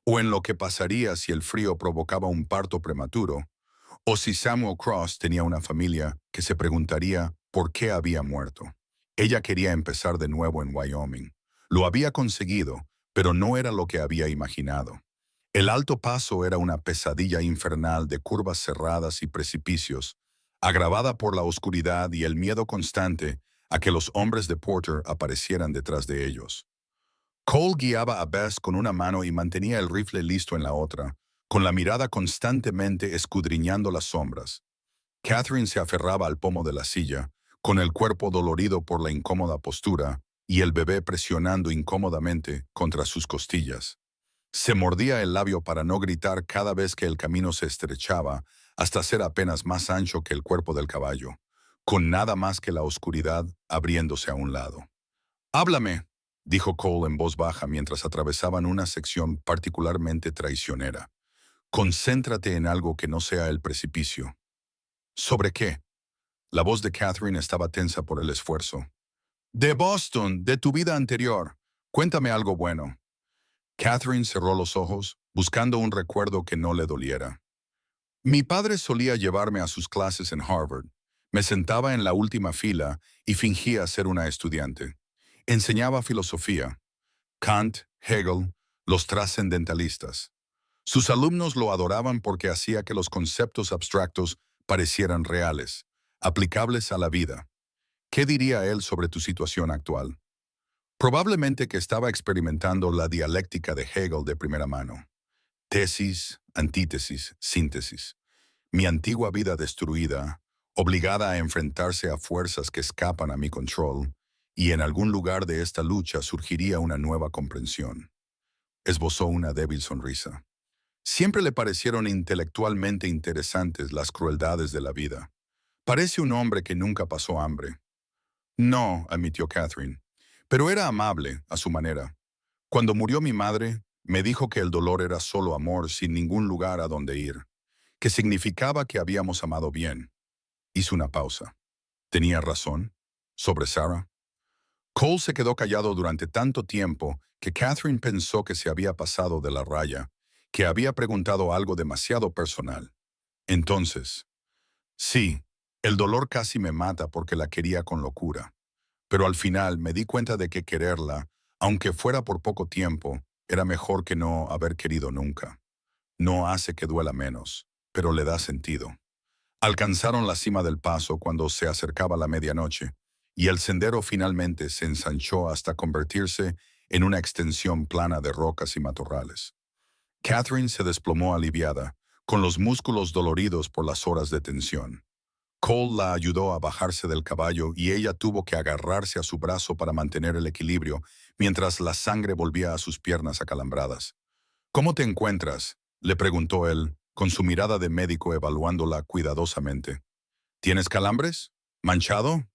o en lo que pasaría si el frío provocaba un parto prematuro, o si Samuel Cross tenía una familia que se preguntaría por qué había muerto. Ella quería empezar de nuevo en Wyoming. Lo había conseguido, pero no era lo que había imaginado. El alto paso era una pesadilla infernal de curvas cerradas y precipicios, agravada por la oscuridad y el miedo constante a que los hombres de Porter aparecieran detrás de ellos. Cole guiaba a Bess con una mano y mantenía el rifle listo en la otra, con la mirada constantemente escudriñando las sombras. Catherine se aferraba al pomo de la silla, con el cuerpo dolorido por la incómoda postura y el bebé presionando incómodamente contra sus costillas. Se mordía el labio para no gritar cada vez que el camino se estrechaba hasta ser apenas más ancho que el cuerpo del caballo, con nada más que la oscuridad abriéndose a un lado. «Háblame», dijo Cole en voz baja mientras atravesaban una sección particularmente traicionera. «Concéntrate en algo que no sea el precipicio». «¿Sobre qué?» La voz de Catherine estaba tensa por el esfuerzo. «De Boston, de tu vida anterior. Cuéntame algo bueno». Catherine cerró los ojos, buscando un recuerdo que no le doliera. Mi padre solía llevarme a sus clases en Harvard. Me sentaba en la última fila y fingía ser una estudiante. Enseñaba filosofía. Kant, Hegel, los trascendentalistas. Sus alumnos lo adoraban porque hacía que los conceptos abstractos parecieran reales, aplicables a la vida. ¿Qué diría él sobre tu situación actual? Probablemente que estaba experimentando la dialéctica de Hegel de primera mano. Tesis, antítesis, síntesis. Mi antigua vida destruida, obligada a enfrentarse a fuerzas que escapan a mi control, y en algún lugar de esta lucha surgiría una nueva comprensión. Esbozó una débil sonrisa. Siempre le parecieron intelectualmente interesantes las crueldades de la vida. Parece un hombre que nunca pasó hambre. No, admitió Catherine, pero era amable, a su manera. Cuando murió mi madre, me dijo que el dolor era solo amor sin ningún lugar a donde ir, que significaba que habíamos amado bien. Hizo una pausa. ¿Tenía razón? ¿Sobre Sarah? Cole se quedó callado durante tanto tiempo que Catherine pensó que se había pasado de la raya, que había preguntado algo demasiado personal. Entonces, sí, el dolor casi me mata porque la quería con locura. Pero al final me di cuenta de que quererla, aunque fuera por poco tiempo, era mejor que no haber querido nunca. No hace que duela menos, pero le da sentido. Alcanzaron la cima del paso cuando se acercaba la medianoche, y el sendero finalmente se ensanchó hasta convertirse en una extensión plana de rocas y matorrales. Catherine se desplomó aliviada, con los músculos doloridos por las horas de tensión. Cole la ayudó a bajarse del caballo y ella tuvo que agarrarse a su brazo para mantener el equilibrio mientras la sangre volvía a sus piernas acalambradas. ¿Cómo te encuentras?, le preguntó él, con su mirada de médico evaluándola cuidadosamente. ¿Tienes calambres? ¿Manchado?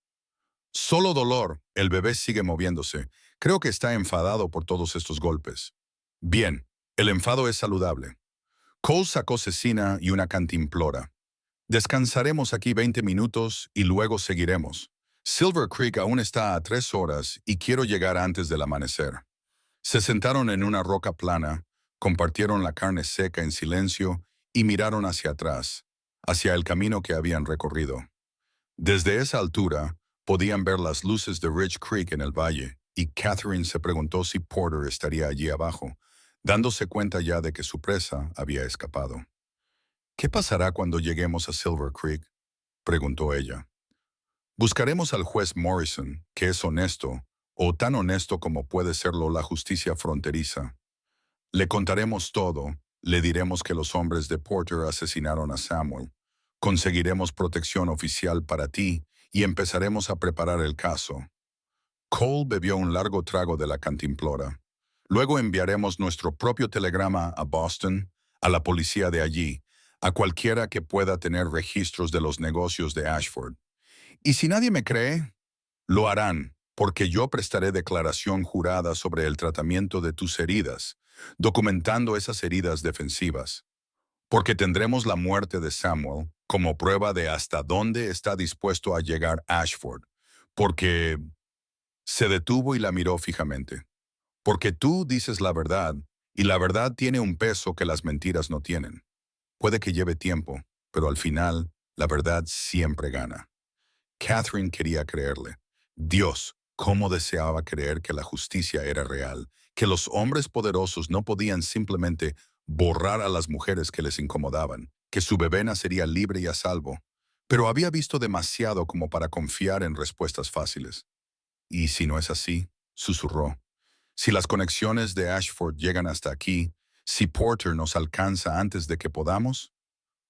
Solo dolor. El bebé sigue moviéndose. Creo que está enfadado por todos estos golpes. Bien, el enfado es saludable. Cole sacó cecina y una cantimplora. Descansaremos aquí 20 minutos y luego seguiremos. Silver Creek aún está a 3 horas y quiero llegar antes del amanecer. Se sentaron en una roca plana, compartieron la carne seca en silencio y miraron hacia atrás, hacia el camino que habían recorrido. Desde esa altura, podían ver las luces de Ridge Creek en el valle, y Catherine se preguntó si Porter estaría allí abajo, dándose cuenta ya de que su presa había escapado. ¿Qué pasará cuando lleguemos a Silver Creek?, preguntó ella. Buscaremos al juez Morrison, que es honesto, o tan honesto como puede serlo la justicia fronteriza. Le contaremos todo, le diremos que los hombres de Porter asesinaron a Samuel. Conseguiremos protección oficial para ti y empezaremos a preparar el caso. Cole bebió un largo trago de la cantimplora. Luego enviaremos nuestro propio telegrama a Boston, a la policía de allí, a cualquiera que pueda tener registros de los negocios de Ashford. Y si nadie me cree, lo harán, porque yo prestaré declaración jurada sobre el tratamiento de tus heridas, documentando esas heridas defensivas. Porque tendremos la muerte de Samuel como prueba de hasta dónde está dispuesto a llegar Ashford. Porque se detuvo y la miró fijamente. Porque tú dices la verdad, y la verdad tiene un peso que las mentiras no tienen. Puede que lleve tiempo, pero al final, la verdad siempre gana. Catherine quería creerle. Dios, cómo deseaba creer que la justicia era real, que los hombres poderosos no podían simplemente borrar a las mujeres que les incomodaban, que su bebé nacería libre y a salvo. Pero había visto demasiado como para confiar en respuestas fáciles. Y si no es así, susurró. Si las conexiones de Ashford llegan hasta aquí, si Porter nos alcanza antes de que podamos.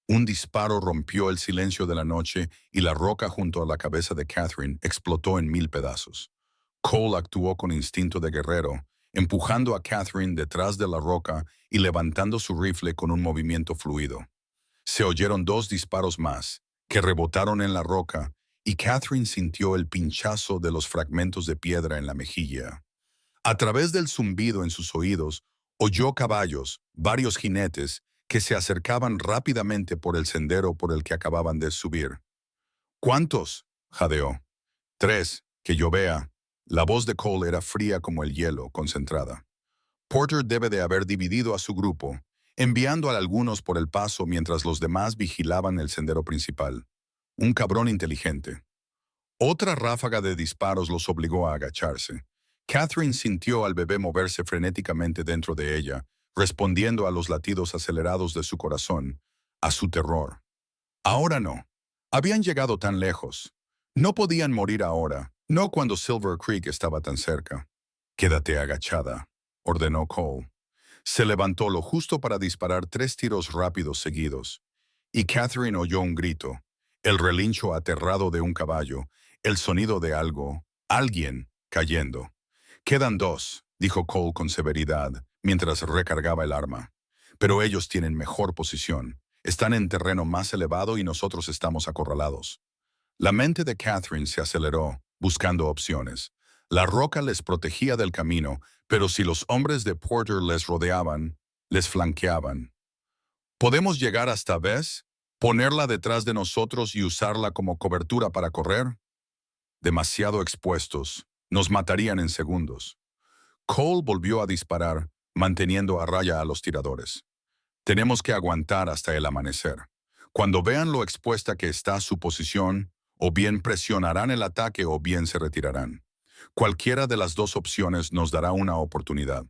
Un disparo rompió el silencio de la noche y la roca junto a la cabeza de Catherine explotó en 1000 pedazos. Cole actuó con instinto de guerrero, empujando a Catherine detrás de la roca y levantando su rifle con un movimiento fluido. Se oyeron 2 disparos más, que rebotaron en la roca, y Catherine sintió el pinchazo de los fragmentos de piedra en la mejilla. A través del zumbido en sus oídos, oyó caballos, varios jinetes, que se acercaban rápidamente por el sendero por el que acababan de subir. ¿Cuántos?, jadeó. 3, que yo vea. La voz de Cole era fría como el hielo, concentrada. Porter debe de haber dividido a su grupo, enviando a algunos por el paso mientras los demás vigilaban el sendero principal. Un cabrón inteligente. Otra ráfaga de disparos los obligó a agacharse. Catherine sintió al bebé moverse frenéticamente dentro de ella, respondiendo a los latidos acelerados de su corazón, a su terror. Ahora no. Habían llegado tan lejos. No podían morir ahora, no cuando Silver Creek estaba tan cerca. Quédate agachada, ordenó Cole. Se levantó lo justo para disparar 3 tiros rápidos seguidos. Y Catherine oyó un grito, el relincho aterrado de un caballo, el sonido de algo, alguien, cayendo. Quedan 2, dijo Cole con severidad, mientras recargaba el arma. Pero ellos tienen mejor posición. Están en terreno más elevado y nosotros estamos acorralados. La mente de Catherine se aceleró, buscando opciones. La roca les protegía del camino, pero si los hombres de Porter les rodeaban, les flanqueaban. ¿Podemos llegar hasta Bess? ¿Ponerla detrás de nosotros y usarla como cobertura para correr? Demasiado expuestos. Nos matarían en segundos. Cole volvió a disparar, manteniendo a raya a los tiradores. Tenemos que aguantar hasta el amanecer. Cuando vean lo expuesta que está su posición, o bien presionarán el ataque o bien se retirarán. Cualquiera de las 2 opciones nos dará una oportunidad.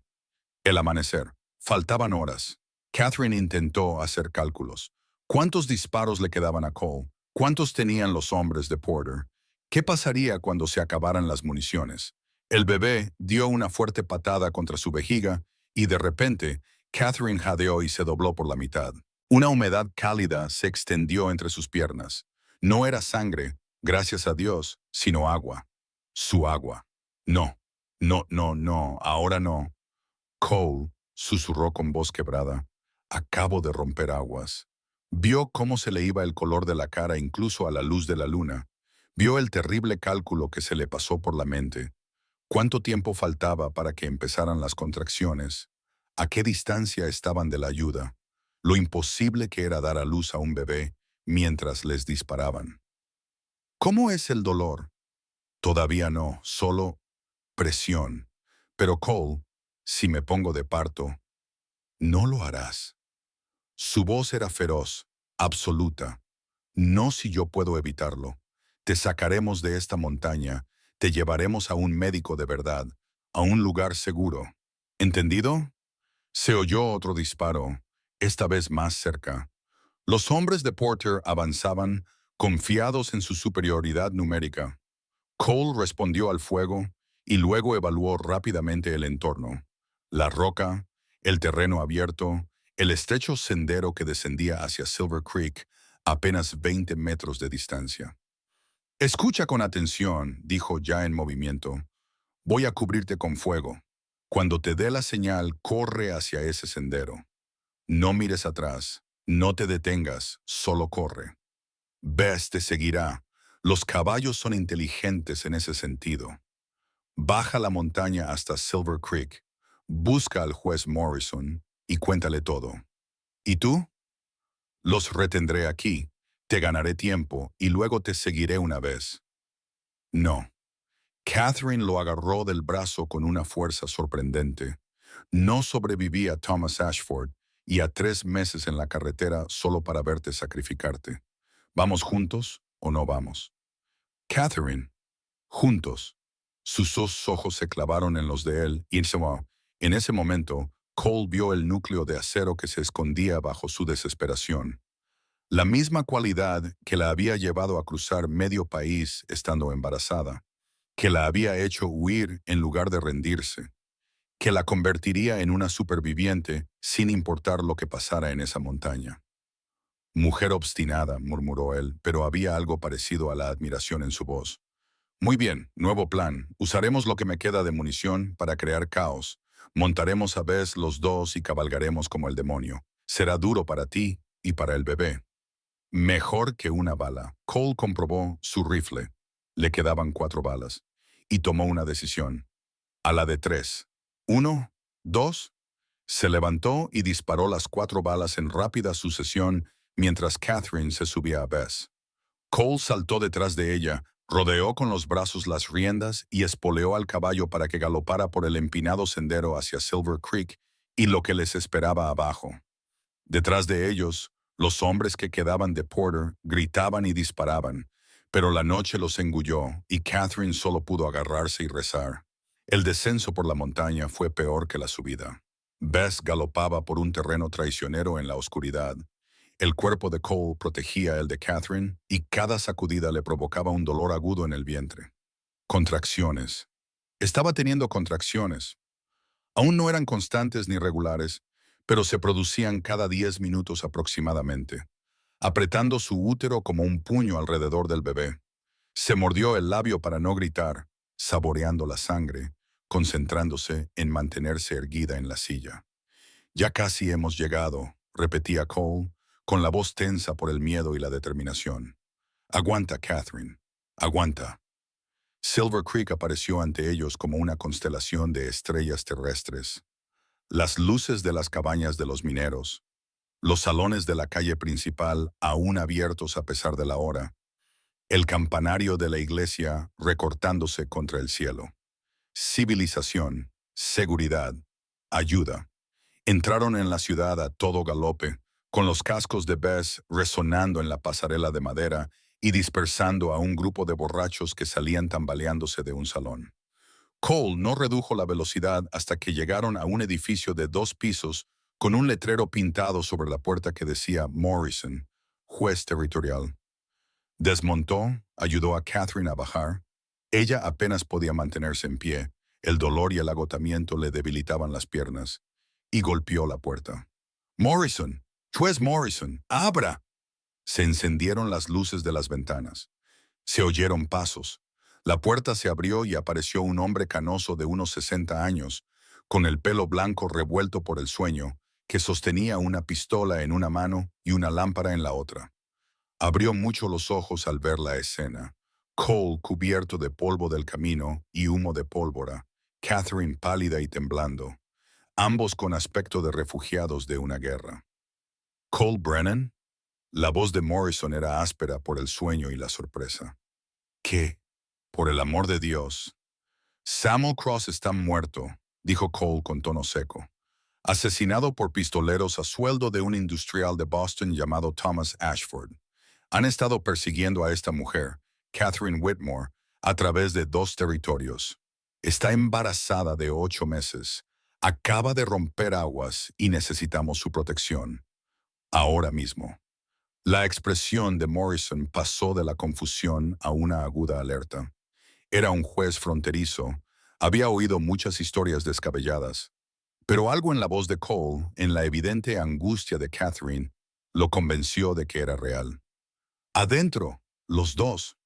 El amanecer. Faltaban horas. Catherine intentó hacer cálculos. ¿Cuántos disparos le quedaban a Cole? ¿Cuántos tenían los hombres de Porter? ¿Qué pasaría cuando se acabaran las municiones? El bebé dio una fuerte patada contra su vejiga y de repente, Catherine jadeó y se dobló por la mitad. Una humedad cálida se extendió entre sus piernas. No era sangre, gracias a Dios, sino agua. Su agua. No, no, no, no, ahora no. Cole susurró con voz quebrada. Acabo de romper aguas. Vio cómo se le iba el color de la cara incluso a la luz de la luna. Vio el terrible cálculo que se le pasó por la mente. ¿Cuánto tiempo faltaba para que empezaran las contracciones? ¿A qué distancia estaban de la ayuda? Lo imposible que era dar a luz a un bebé mientras les disparaban. ¿Cómo es el dolor? Todavía no, solo presión. Pero Cole, si me pongo de parto, no lo harás. Su voz era feroz, absoluta. No si yo puedo evitarlo. Te sacaremos de esta montaña, te llevaremos a un médico de verdad, a un lugar seguro. ¿Entendido? Se oyó otro disparo, esta vez más cerca. Los hombres de Porter avanzaban, confiados en su superioridad numérica. Cole respondió al fuego y luego evaluó rápidamente el entorno. La roca, el terreno abierto, el estrecho sendero que descendía hacia Silver Creek, apenas 20 metros de distancia. Escucha con atención, dijo ya en movimiento. Voy a cubrirte con fuego. Cuando te dé la señal, corre hacia ese sendero. No mires atrás, no te detengas, solo corre. Bess te seguirá. Los caballos son inteligentes en ese sentido. Baja la montaña hasta Silver Creek, busca al juez Morrison y cuéntale todo. ¿Y tú? Los retendré aquí, te ganaré tiempo y luego te seguiré una vez. No. Catherine lo agarró del brazo con una fuerza sorprendente. No sobreviví a Thomas Ashford y a 3 meses en la carretera solo para verte sacrificarte. ¿Vamos juntos o no vamos? Catherine, juntos. Sus dos ojos se clavaron en los de él y en ese momento, Cole vio el núcleo de acero que se escondía bajo su desesperación. La misma cualidad que la había llevado a cruzar medio país estando embarazada, que la había hecho huir en lugar de rendirse, que la convertiría en una superviviente sin importar lo que pasara en esa montaña. Mujer obstinada, murmuró él, pero había algo parecido a la admiración en su voz. Muy bien, nuevo plan. Usaremos lo que me queda de munición para crear caos. Montaremos a Bess los dos y cabalgaremos como el demonio. Será duro para ti y para el bebé. Mejor que una bala. Cole comprobó su rifle. Le quedaban 4 balas. Y tomó una decisión. A la de 3. 1, 2. Se levantó y disparó las 4 balas en rápida sucesión mientras Catherine se subía a Bess. Cole saltó detrás de ella, rodeó con los brazos las riendas y espoleó al caballo para que galopara por el empinado sendero hacia Silver Creek y lo que les esperaba abajo. Detrás de ellos, los hombres que quedaban de Porter gritaban y disparaban, pero la noche los engulló y Catherine solo pudo agarrarse y rezar. El descenso por la montaña fue peor que la subida. Bess galopaba por un terreno traicionero en la oscuridad. El cuerpo de Cole protegía el de Catherine y cada sacudida le provocaba un dolor agudo en el vientre. Contracciones. Estaba teniendo contracciones. Aún no eran constantes ni regulares, pero se producían cada 10 minutos aproximadamente, apretando su útero como un puño alrededor del bebé. Se mordió el labio para no gritar, saboreando la sangre, concentrándose en mantenerse erguida en la silla. Ya casi hemos llegado, repetía Cole, con la voz tensa por el miedo y la determinación. Aguanta, Catherine. Aguanta. Silver Creek apareció ante ellos como una constelación de estrellas terrestres. Las luces de las cabañas de los mineros, los salones de la calle principal aún abiertos a pesar de la hora, el campanario de la iglesia recortándose contra el cielo. Civilización, seguridad, ayuda. Entraron en la ciudad a todo galope, con los cascos de Bess resonando en la pasarela de madera y dispersando a un grupo de borrachos que salían tambaleándose de un salón. Cole no redujo la velocidad hasta que llegaron a un edificio de 2 pisos con un letrero pintado sobre la puerta que decía Morrison, juez territorial. Desmontó, ayudó a Catherine a bajar. Ella apenas podía mantenerse en pie, el dolor y el agotamiento le debilitaban las piernas, y golpeó la puerta. «Morrison, juez Morrison, abra». Se encendieron las luces de las ventanas. Se oyeron pasos. La puerta se abrió y apareció un hombre canoso de unos 60 años, con el pelo blanco revuelto por el sueño, que sostenía una pistola en una mano y una lámpara en la otra. Abrió mucho los ojos al ver la escena. Cole cubierto de polvo del camino y humo de pólvora, Catherine pálida y temblando, ambos con aspecto de refugiados de una guerra. ¿Cole Brennan? La voz de Morrison era áspera por el sueño y la sorpresa. ¿Qué? Por el amor de Dios. Samuel Cross está muerto, dijo Cole con tono seco. Asesinado por pistoleros a sueldo de un industrial de Boston llamado Thomas Ashford. Han estado persiguiendo a esta mujer, Catherine Whitmore, a través de 2 territorios. Está embarazada de 8 meses. Acaba de romper aguas y necesitamos su protección. Ahora mismo. La expresión de Morrison pasó de la confusión a una aguda alerta. Era un juez fronterizo. Había oído muchas historias descabelladas. Pero algo en la voz de Cole, en la evidente angustia de Catherine, lo convenció de que era real. Adentro, los dos.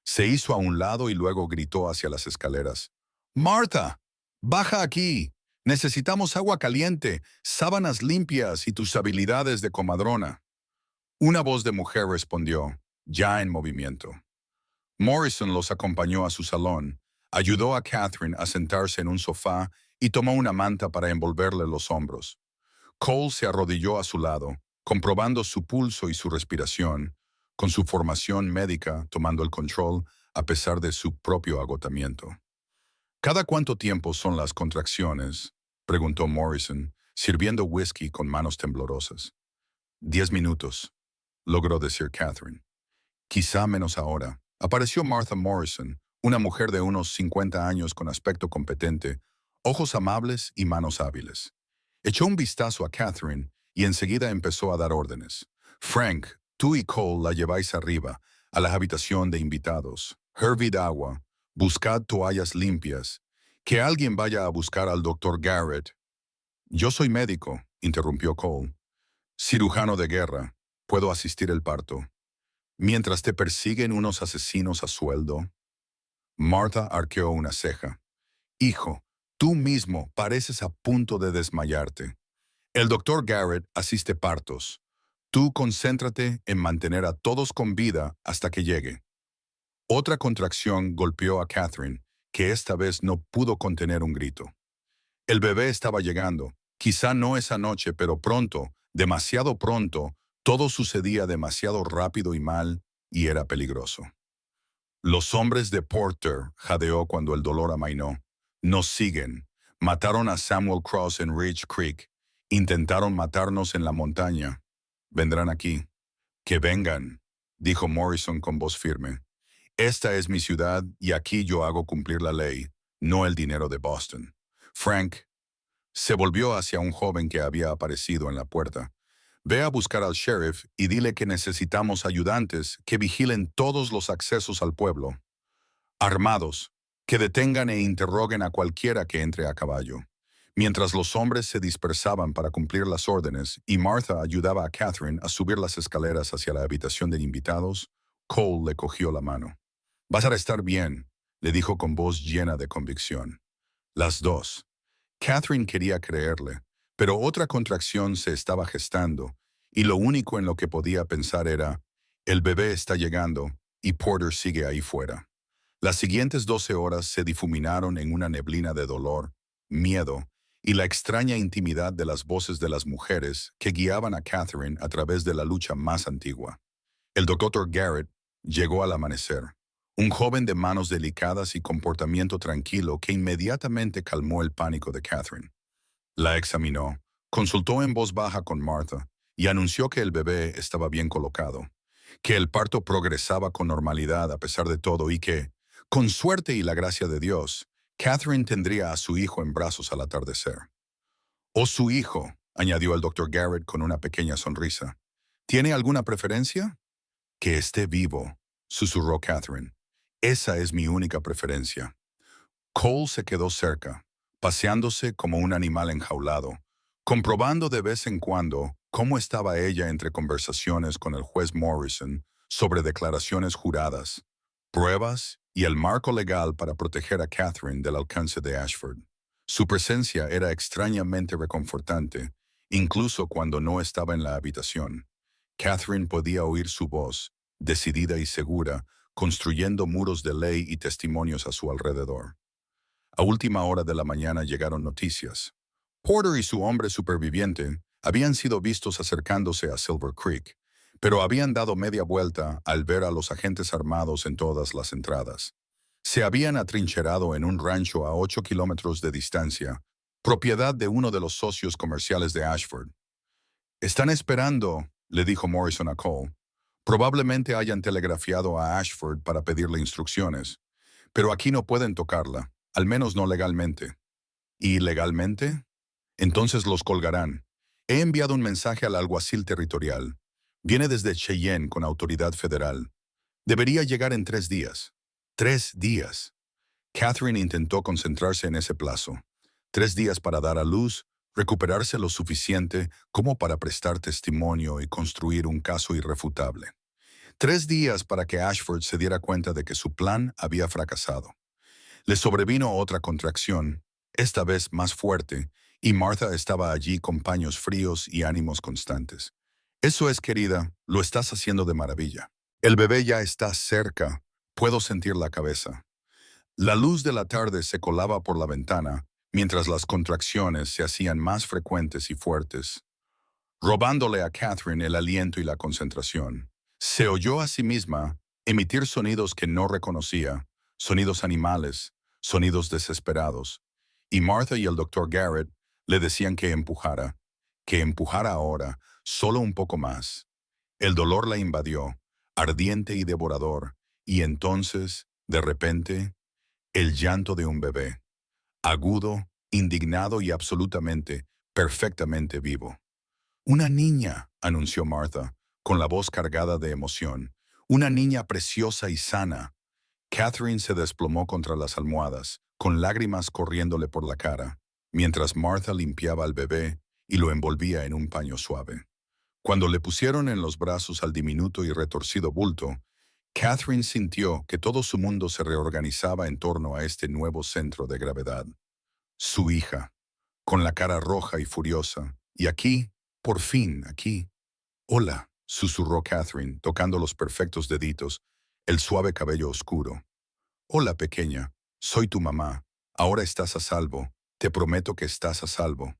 Se hizo a un lado y luego gritó hacia las escaleras. «Martha, baja aquí. Necesitamos agua caliente, sábanas limpias y tus habilidades de comadrona». Una voz de mujer respondió, ya en movimiento. Morrison los acompañó a su salón, ayudó a Catherine a sentarse en un sofá y tomó una manta para envolverle los hombros. Cole se arrodilló a su lado, comprobando su pulso y su respiración, con su formación médica tomando el control a pesar de su propio agotamiento. ¿Cada cuánto tiempo son las contracciones?, preguntó Morrison, sirviendo whisky con manos temblorosas. 10 minutos, logró decir Catherine. Quizá menos ahora. Apareció Martha Morrison, una mujer de unos 50 años con aspecto competente, ojos amables y manos hábiles. Echó un vistazo a Catherine y enseguida empezó a dar órdenes. «Frank, tú y Cole la lleváis arriba, a la habitación de invitados. Hervid agua. Buscad toallas limpias. Que alguien vaya a buscar al doctor Garrett». «Yo soy médico», interrumpió Cole. «Cirujano de guerra. Puedo asistir el parto». «Mientras te persiguen unos asesinos a sueldo». Martha arqueó una ceja. «Hijo, tú mismo pareces a punto de desmayarte. El doctor Garrett asiste partos. Tú concéntrate en mantener a todos con vida hasta que llegue». Otra contracción golpeó a Catherine, que esta vez no pudo contener un grito. El bebé estaba llegando. Quizá no esa noche, pero pronto, demasiado pronto, todo sucedía demasiado rápido y mal, y era peligroso. «Los hombres de Porter», jadeó cuando el dolor amainó. «Nos siguen. Mataron a Samuel Cross en Ridge Creek. Intentaron matarnos en la montaña. Vendrán aquí». «Que vengan», dijo Morrison con voz firme. «Esta es mi ciudad y aquí yo hago cumplir la ley, no el dinero de Boston». Frank se volvió hacia un joven que había aparecido en la puerta. «Ve a buscar al sheriff y dile que necesitamos ayudantes que vigilen todos los accesos al pueblo. Armados, que detengan e interroguen a cualquiera que entre a caballo». Mientras los hombres se dispersaban para cumplir las órdenes y Martha ayudaba a Catherine a subir las escaleras hacia la habitación de invitados, Cole le cogió la mano. «Vas a estar bien», le dijo con voz llena de convicción. Las dos. Catherine quería creerle, pero otra contracción se estaba gestando, y lo único en lo que podía pensar era, el bebé está llegando y Porter sigue ahí fuera. Las siguientes 12 horas se difuminaron en una neblina de dolor, miedo y la extraña intimidad de las voces de las mujeres que guiaban a Catherine a través de la lucha más antigua. El doctor Garrett llegó al amanecer, un joven de manos delicadas y comportamiento tranquilo que inmediatamente calmó el pánico de Catherine. La examinó, consultó en voz baja con Martha y anunció que el bebé estaba bien colocado, que el parto progresaba con normalidad a pesar de todo y que, con suerte y la gracia de Dios, Catherine tendría a su hijo en brazos al atardecer. «O su hijo», añadió el doctor Garrett con una pequeña sonrisa. «¿Tiene alguna preferencia?» «Que esté vivo», susurró Catherine. «Esa es mi única preferencia». Cole se quedó cerca, paseándose como un animal enjaulado, comprobando de vez en cuando ¿Cómo estaba ella entre conversaciones con el juez Morrison sobre declaraciones juradas, pruebas y el marco legal para proteger a Catherine del alcance de Ashford? Su presencia era extrañamente reconfortante, incluso cuando no estaba en la habitación. Catherine podía oír su voz, decidida y segura, construyendo muros de ley y testimonios a su alrededor. A última hora de la mañana llegaron noticias. Porter y su hombre superviviente habían sido vistos acercándose a Silver Creek, pero habían dado media vuelta al ver a los agentes armados en todas las entradas. Se habían atrincherado en un rancho a 8 kilómetros de distancia, propiedad de uno de los socios comerciales de Ashford. «Están esperando», le dijo Morrison a Cole. «Probablemente hayan telegrafiado a Ashford para pedirle instrucciones, pero aquí no pueden tocarla, al menos no legalmente». ¿Y legalmente? Entonces los colgarán. He enviado un mensaje al alguacil territorial. Viene desde Cheyenne con autoridad federal. Debería llegar en 3 días. 3 días. Catherine intentó concentrarse en ese plazo. 3 días para dar a luz, recuperarse lo suficiente como para prestar testimonio y construir un caso irrefutable. 3 días para que Ashford se diera cuenta de que su plan había fracasado. Le sobrevino otra contracción, esta vez más fuerte, y Martha estaba allí con paños fríos y ánimos constantes. «Eso es, querida, lo estás haciendo de maravilla. El bebé ya está cerca, puedo sentir la cabeza». La luz de la tarde se colaba por la ventana, mientras las contracciones se hacían más frecuentes y fuertes, robándole a Catherine el aliento y la concentración. Se oyó a sí misma emitir sonidos que no reconocía, sonidos animales, sonidos desesperados, y Martha y el doctor Garrett le decían que empujara ahora, solo un poco más. El dolor la invadió, ardiente y devorador, y entonces, de repente, el llanto de un bebé, agudo, indignado y absolutamente, perfectamente vivo. «Una niña», anunció Martha, con la voz cargada de emoción. «Una niña preciosa y sana». Catherine se desplomó contra las almohadas, con lágrimas corriéndole por la cara, mientras Martha limpiaba al bebé y lo envolvía en un paño suave. Cuando le pusieron en los brazos al diminuto y retorcido bulto, Catherine sintió que todo su mundo se reorganizaba en torno a este nuevo centro de gravedad. Su hija, con la cara roja y furiosa, y aquí, por fin, aquí. «Hola», susurró Catherine, tocando los perfectos deditos, el suave cabello oscuro. «Hola, pequeña, soy tu mamá. Ahora estás a salvo. Te prometo que estás a salvo».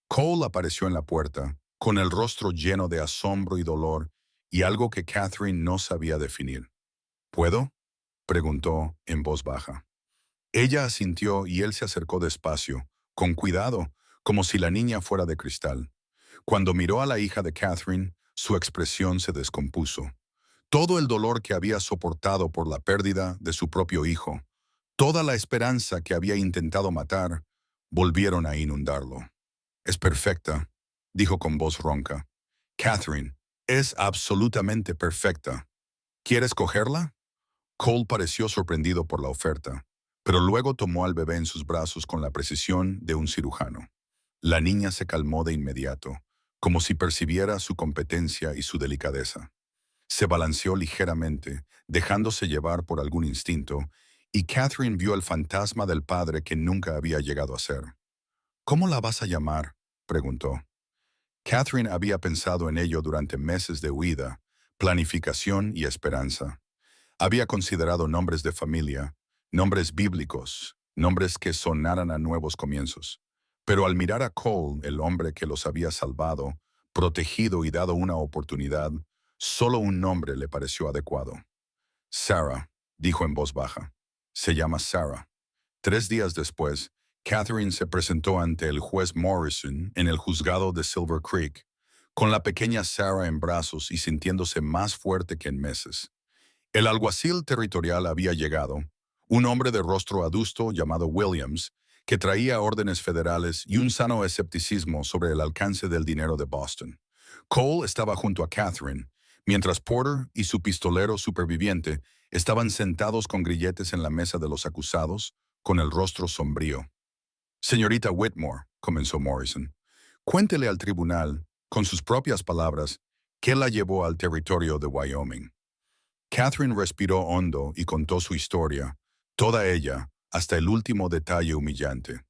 Cole apareció en la puerta, con el rostro lleno de asombro y dolor, y algo que Catherine no sabía definir. «¿Puedo?», preguntó en voz baja. Ella asintió y él se acercó despacio, con cuidado, como si la niña fuera de cristal. Cuando miró a la hija de Catherine, su expresión se descompuso. Todo el dolor que había soportado por la pérdida de su propio hijo, toda la esperanza que había intentado matar, volvieron a inundarlo. «Es perfecta», dijo con voz ronca. «Catherine, es absolutamente perfecta. ¿Quieres cogerla?». Cole pareció sorprendido por la oferta, pero luego tomó al bebé en sus brazos con la precisión de un cirujano. La niña se calmó de inmediato, como si percibiera su competencia y su delicadeza. Se balanceó ligeramente, dejándose llevar por algún instinto, y Catherine vio el fantasma del padre que nunca había llegado a ser. «¿Cómo la vas a llamar?», preguntó. Catherine había pensado en ello durante meses de huida, planificación y esperanza. Había considerado nombres de familia, nombres bíblicos, nombres que sonaran a nuevos comienzos. Pero al mirar a Cole, el hombre que los había salvado, protegido y dado una oportunidad, solo un nombre le pareció adecuado. «Sarah», dijo en voz baja. «Se llama Sarah». 3 días después, Catherine se presentó ante el juez Morrison en el juzgado de Silver Creek, con la pequeña Sarah en brazos y sintiéndose más fuerte que en meses. El alguacil territorial había llegado, un hombre de rostro adusto llamado Williams, que traía órdenes federales y un sano escepticismo sobre el alcance del dinero de Boston. Cole estaba junto a Catherine, mientras Porter y su pistolero superviviente estaban sentados con grilletes en la mesa de los acusados, con el rostro sombrío. «Señorita Whitmore», comenzó Morrison, «cuéntele al tribunal con sus propias palabras, qué la llevó al territorio de Wyoming. Catherine respiró hondo y contó su historia, toda ella, hasta el último detalle humillante.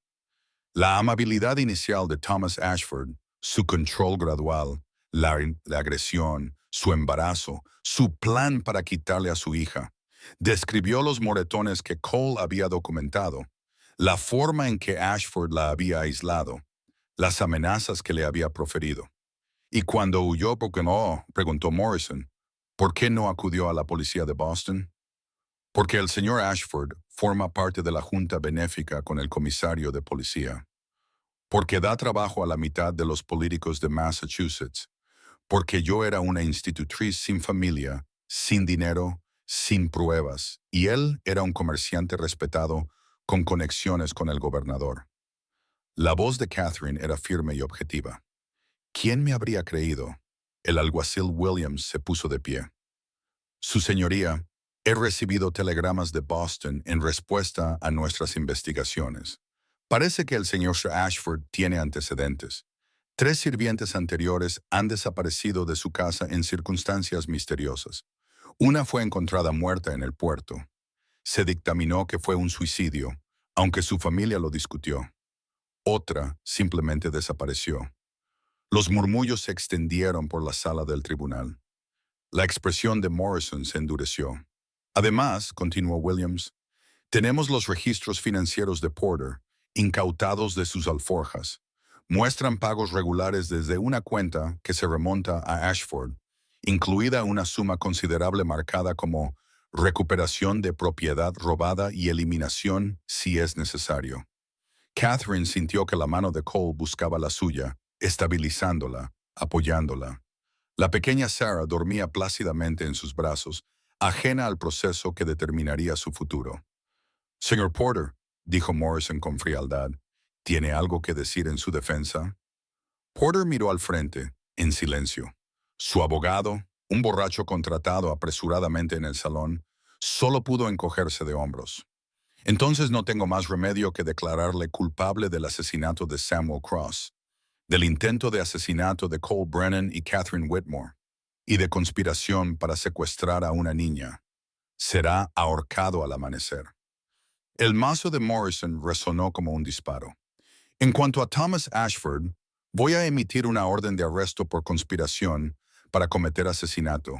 La amabilidad inicial de Thomas Ashford, su control gradual, la agresión, su embarazo, su plan para quitarle a su hija. Describió los moretones que Cole había documentado, la forma en que Ashford la había aislado, las amenazas que le había proferido. Y cuando huyó porque no, preguntó Morrison, ¿por qué no acudió a la policía de Boston? Porque el señor Ashford forma parte de la junta benéfica con el comisario de policía. Porque da trabajo a la mitad de los políticos de Massachusetts. Porque yo era una institutriz sin familia, sin dinero, sin pruebas, y él era un comerciante respetado con conexiones con el gobernador. La voz de Catherine era firme y objetiva. ¿Quién me habría creído? El alguacil Williams se puso de pie. Su señoría, he recibido telegramas de Boston en respuesta a nuestras investigaciones. Parece que el señor Ashford tiene antecedentes. 3 sirvientes anteriores han desaparecido de su casa en circunstancias misteriosas. Una fue encontrada muerta en el puerto. Se dictaminó que fue un suicidio, aunque su familia lo discutió. Otra simplemente desapareció. Los murmullos se extendieron por la sala del tribunal. La expresión de Morrison se endureció. Además, continuó Williams, tenemos los registros financieros de Porter, incautados de sus alforjas. Muestran pagos regulares desde una cuenta que se remonta a Ashford, incluida una suma considerable marcada como recuperación de propiedad robada y eliminación si es necesario. Catherine sintió que la mano de Cole buscaba la suya, estabilizándola, apoyándola. La pequeña Sarah dormía plácidamente en sus brazos, ajena al proceso que determinaría su futuro. Señor Porter, dijo Morrison con frialdad, ¿tiene algo que decir en su defensa? Porter miró al frente, en silencio. Su abogado, un borracho contratado apresuradamente en el salón, solo pudo encogerse de hombros. Entonces no tengo más remedio que declararle culpable del asesinato de Samuel Cross, del intento de asesinato de Cole Brennan y Catherine Whitmore, y de conspiración para secuestrar a una niña. Será ahorcado al amanecer. El mazo de Morrison resonó como un disparo. En cuanto a Thomas Ashford, voy a emitir una orden de arresto por conspiración para cometer asesinato,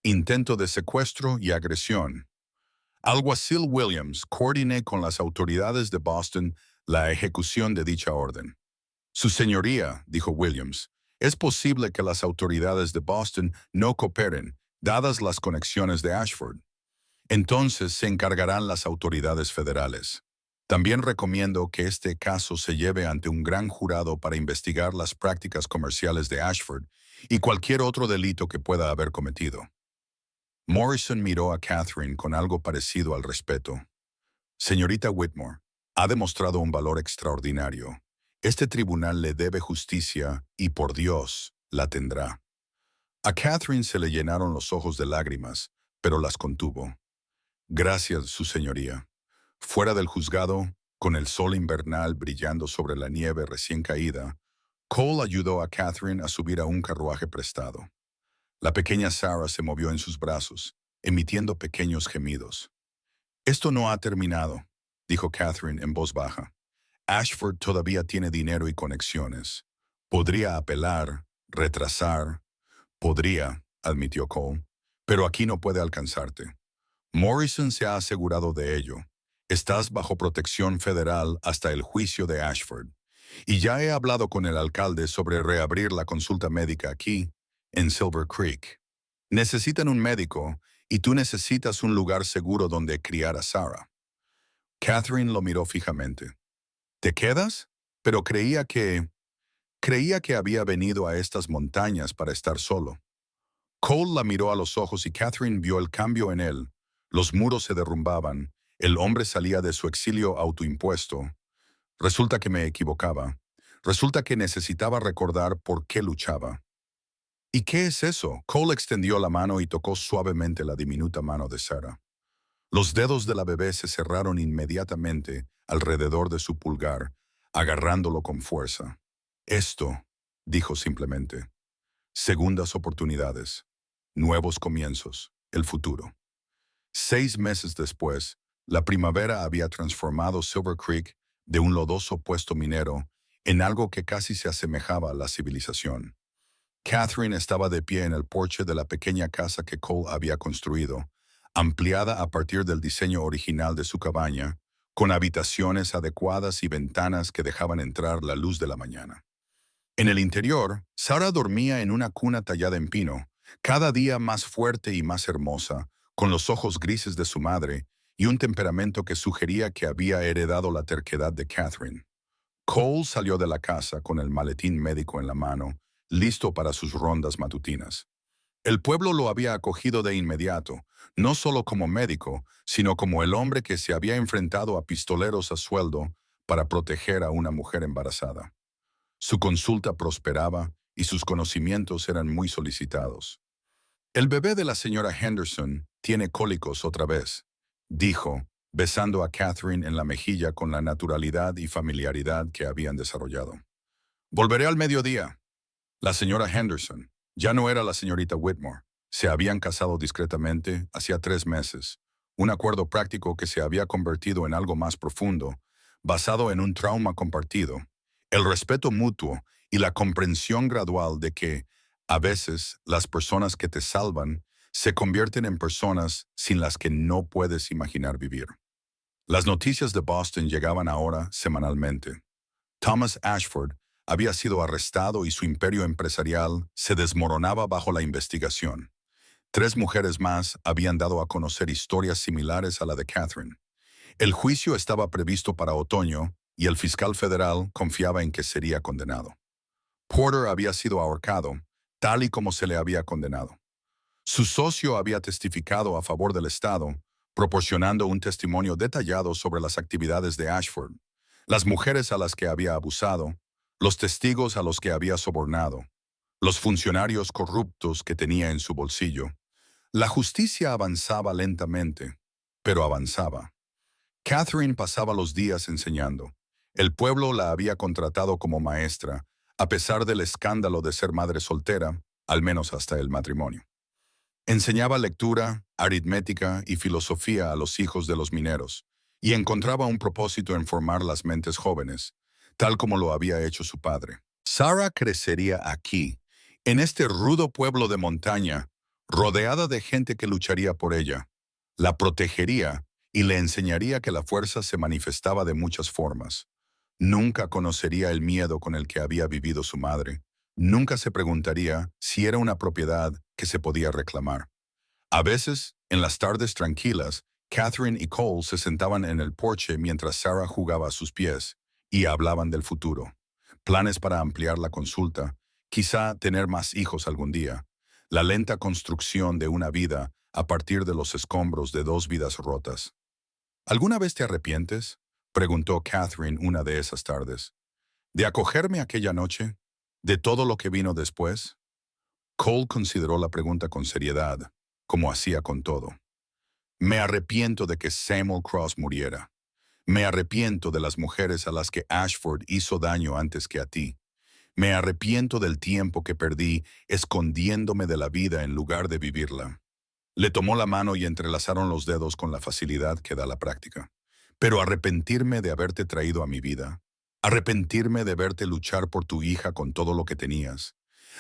intento de secuestro y agresión. Alguacil Williams, coordiné con las autoridades de Boston la ejecución de dicha orden. Su señoría, dijo Williams, es posible que las autoridades de Boston no cooperen, dadas las conexiones de Ashford. Entonces se encargarán las autoridades federales. También recomiendo que este caso se lleve ante un gran jurado para investigar las prácticas comerciales de Ashford y cualquier otro delito que pueda haber cometido. Morrison miró a Catherine con algo parecido al respeto. Señorita Whitmore, ha demostrado un valor extraordinario. Este tribunal le debe justicia y, por Dios, la tendrá. A Catherine se le llenaron los ojos de lágrimas, pero las contuvo. Gracias, su señoría. Fuera del juzgado, con el sol invernal brillando sobre la nieve recién caída, Cole ayudó a Catherine a subir a un carruaje prestado. La pequeña Sarah se movió en sus brazos, emitiendo pequeños gemidos. Esto no ha terminado, dijo Catherine en voz baja. Ashford todavía tiene dinero y conexiones. Podría apelar, retrasar. Podría, admitió Cole, pero aquí no puede alcanzarte. Morrison se ha asegurado de ello. Estás bajo protección federal hasta el juicio de Ashford. Y ya he hablado con el alcalde sobre reabrir la consulta médica aquí, en Silver Creek. Necesitan un médico y tú necesitas un lugar seguro donde criar a Sarah. Catherine lo miró fijamente. ¿Te quedas? Pero creía que había venido a estas montañas para estar solo. Cole la miró a los ojos y Catherine vio el cambio en él. Los muros se derrumbaban, el hombre salía de su exilio autoimpuesto. Resulta que me equivocaba. Resulta que necesitaba recordar por qué luchaba. ¿Y qué es eso? Cole extendió la mano y tocó suavemente la diminuta mano de Sarah. Los dedos de la bebé se cerraron inmediatamente alrededor de su pulgar, agarrándolo con fuerza. Esto, dijo simplemente, segundas oportunidades, nuevos comienzos, el futuro. 6 meses después, la primavera había transformado Silver Creek de un lodoso puesto minero en algo que casi se asemejaba a la civilización. Catherine estaba de pie en el porche de la pequeña casa que Cole había construido, ampliada a partir del diseño original de su cabaña, con habitaciones adecuadas y ventanas que dejaban entrar la luz de la mañana. En el interior, Sarah dormía en una cuna tallada en pino, cada día más fuerte y más hermosa, con los ojos grises de su madre y un temperamento que sugería que había heredado la terquedad de Catherine. Cole salió de la casa con el maletín médico en la mano, listo para sus rondas matutinas. El pueblo lo había acogido de inmediato, no solo como médico, sino como el hombre que se había enfrentado a pistoleros a sueldo para proteger a una mujer embarazada. Su consulta prosperaba y sus conocimientos eran muy solicitados. «El bebé de la señora Henderson tiene cólicos otra vez», dijo, besando a Catherine en la mejilla con la naturalidad y familiaridad que habían desarrollado. «Volveré al mediodía». La señora Henderson ya no era la señorita Whitmore. Se habían casado discretamente hacía 3 meses, un acuerdo práctico que se había convertido en algo más profundo, basado en un trauma compartido, el respeto mutuo y la comprensión gradual de que, a veces, las personas que te salvan se convierten en personas sin las que no puedes imaginar vivir. Las noticias de Boston llegaban ahora semanalmente. Thomas Ashford había sido arrestado y su imperio empresarial se desmoronaba bajo la investigación. 3 mujeres más habían dado a conocer historias similares a la de Catherine. El juicio estaba previsto para otoño y el fiscal federal confiaba en que sería condenado. Porter había sido ahorcado, tal y como se le había condenado. Su socio había testificado a favor del Estado, proporcionando un testimonio detallado sobre las actividades de Ashford, las mujeres a las que había abusado, los testigos a los que había sobornado, los funcionarios corruptos que tenía en su bolsillo. La justicia avanzaba lentamente, pero avanzaba. Catherine pasaba los días enseñando. El pueblo la había contratado como maestra, a pesar del escándalo de ser madre soltera, al menos hasta el matrimonio. Enseñaba lectura, aritmética y filosofía a los hijos de los mineros, y encontraba un propósito en formar las mentes jóvenes, tal como lo había hecho su padre. Sarah crecería aquí, en este rudo pueblo de montaña, rodeada de gente que lucharía por ella, la protegería y le enseñaría que la fuerza se manifestaba de muchas formas. Nunca conocería el miedo con el que había vivido su madre. Nunca se preguntaría si era una propiedad que se podía reclamar. A veces, en las tardes tranquilas, Catherine y Cole se sentaban en el porche mientras Sarah jugaba a sus pies y hablaban del futuro. Planes para ampliar la consulta, quizá tener más hijos algún día, la lenta construcción de una vida a partir de los escombros de 2 vidas rotas. ¿Alguna vez te arrepientes?, preguntó Catherine una de esas tardes. ¿De acogerme aquella noche? ¿De todo lo que vino después? Cole consideró la pregunta con seriedad, como hacía con todo. Me arrepiento de que Samuel Cross muriera. Me arrepiento de las mujeres a las que Ashford hizo daño antes que a ti. Me arrepiento del tiempo que perdí escondiéndome de la vida en lugar de vivirla. Le tomó la mano y entrelazaron los dedos con la facilidad que da la práctica. Pero arrepentirme de haberte traído a mi vida. Arrepentirme de verte luchar por tu hija con todo lo que tenías.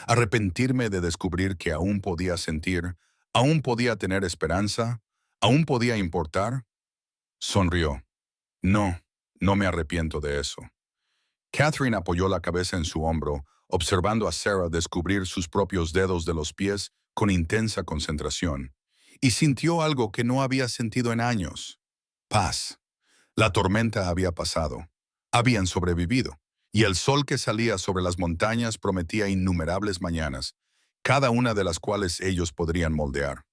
Arrepentirme de descubrir que aún podía sentir, aún podía tener esperanza, aún podía importar. Sonrió. No, no me arrepiento de eso. Catherine apoyó la cabeza en su hombro, observando a Sarah descubrir sus propios dedos de los pies con intensa concentración, y sintió algo que no había sentido en años. Paz. La tormenta había pasado. Habían sobrevivido, y el sol que salía sobre las montañas prometía innumerables mañanas, cada una de las cuales ellos podrían moldear.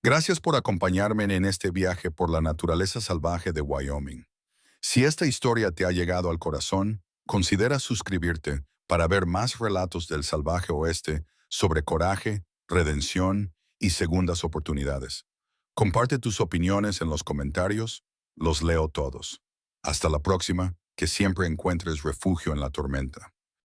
Gracias por acompañarme en este viaje por la naturaleza salvaje de Wyoming. Si esta historia te ha llegado al corazón, considera suscribirte para ver más relatos del salvaje oeste sobre coraje, redención y segundas oportunidades. Comparte tus opiniones en los comentarios, los leo todos. Hasta la próxima, que siempre encuentres refugio en la tormenta.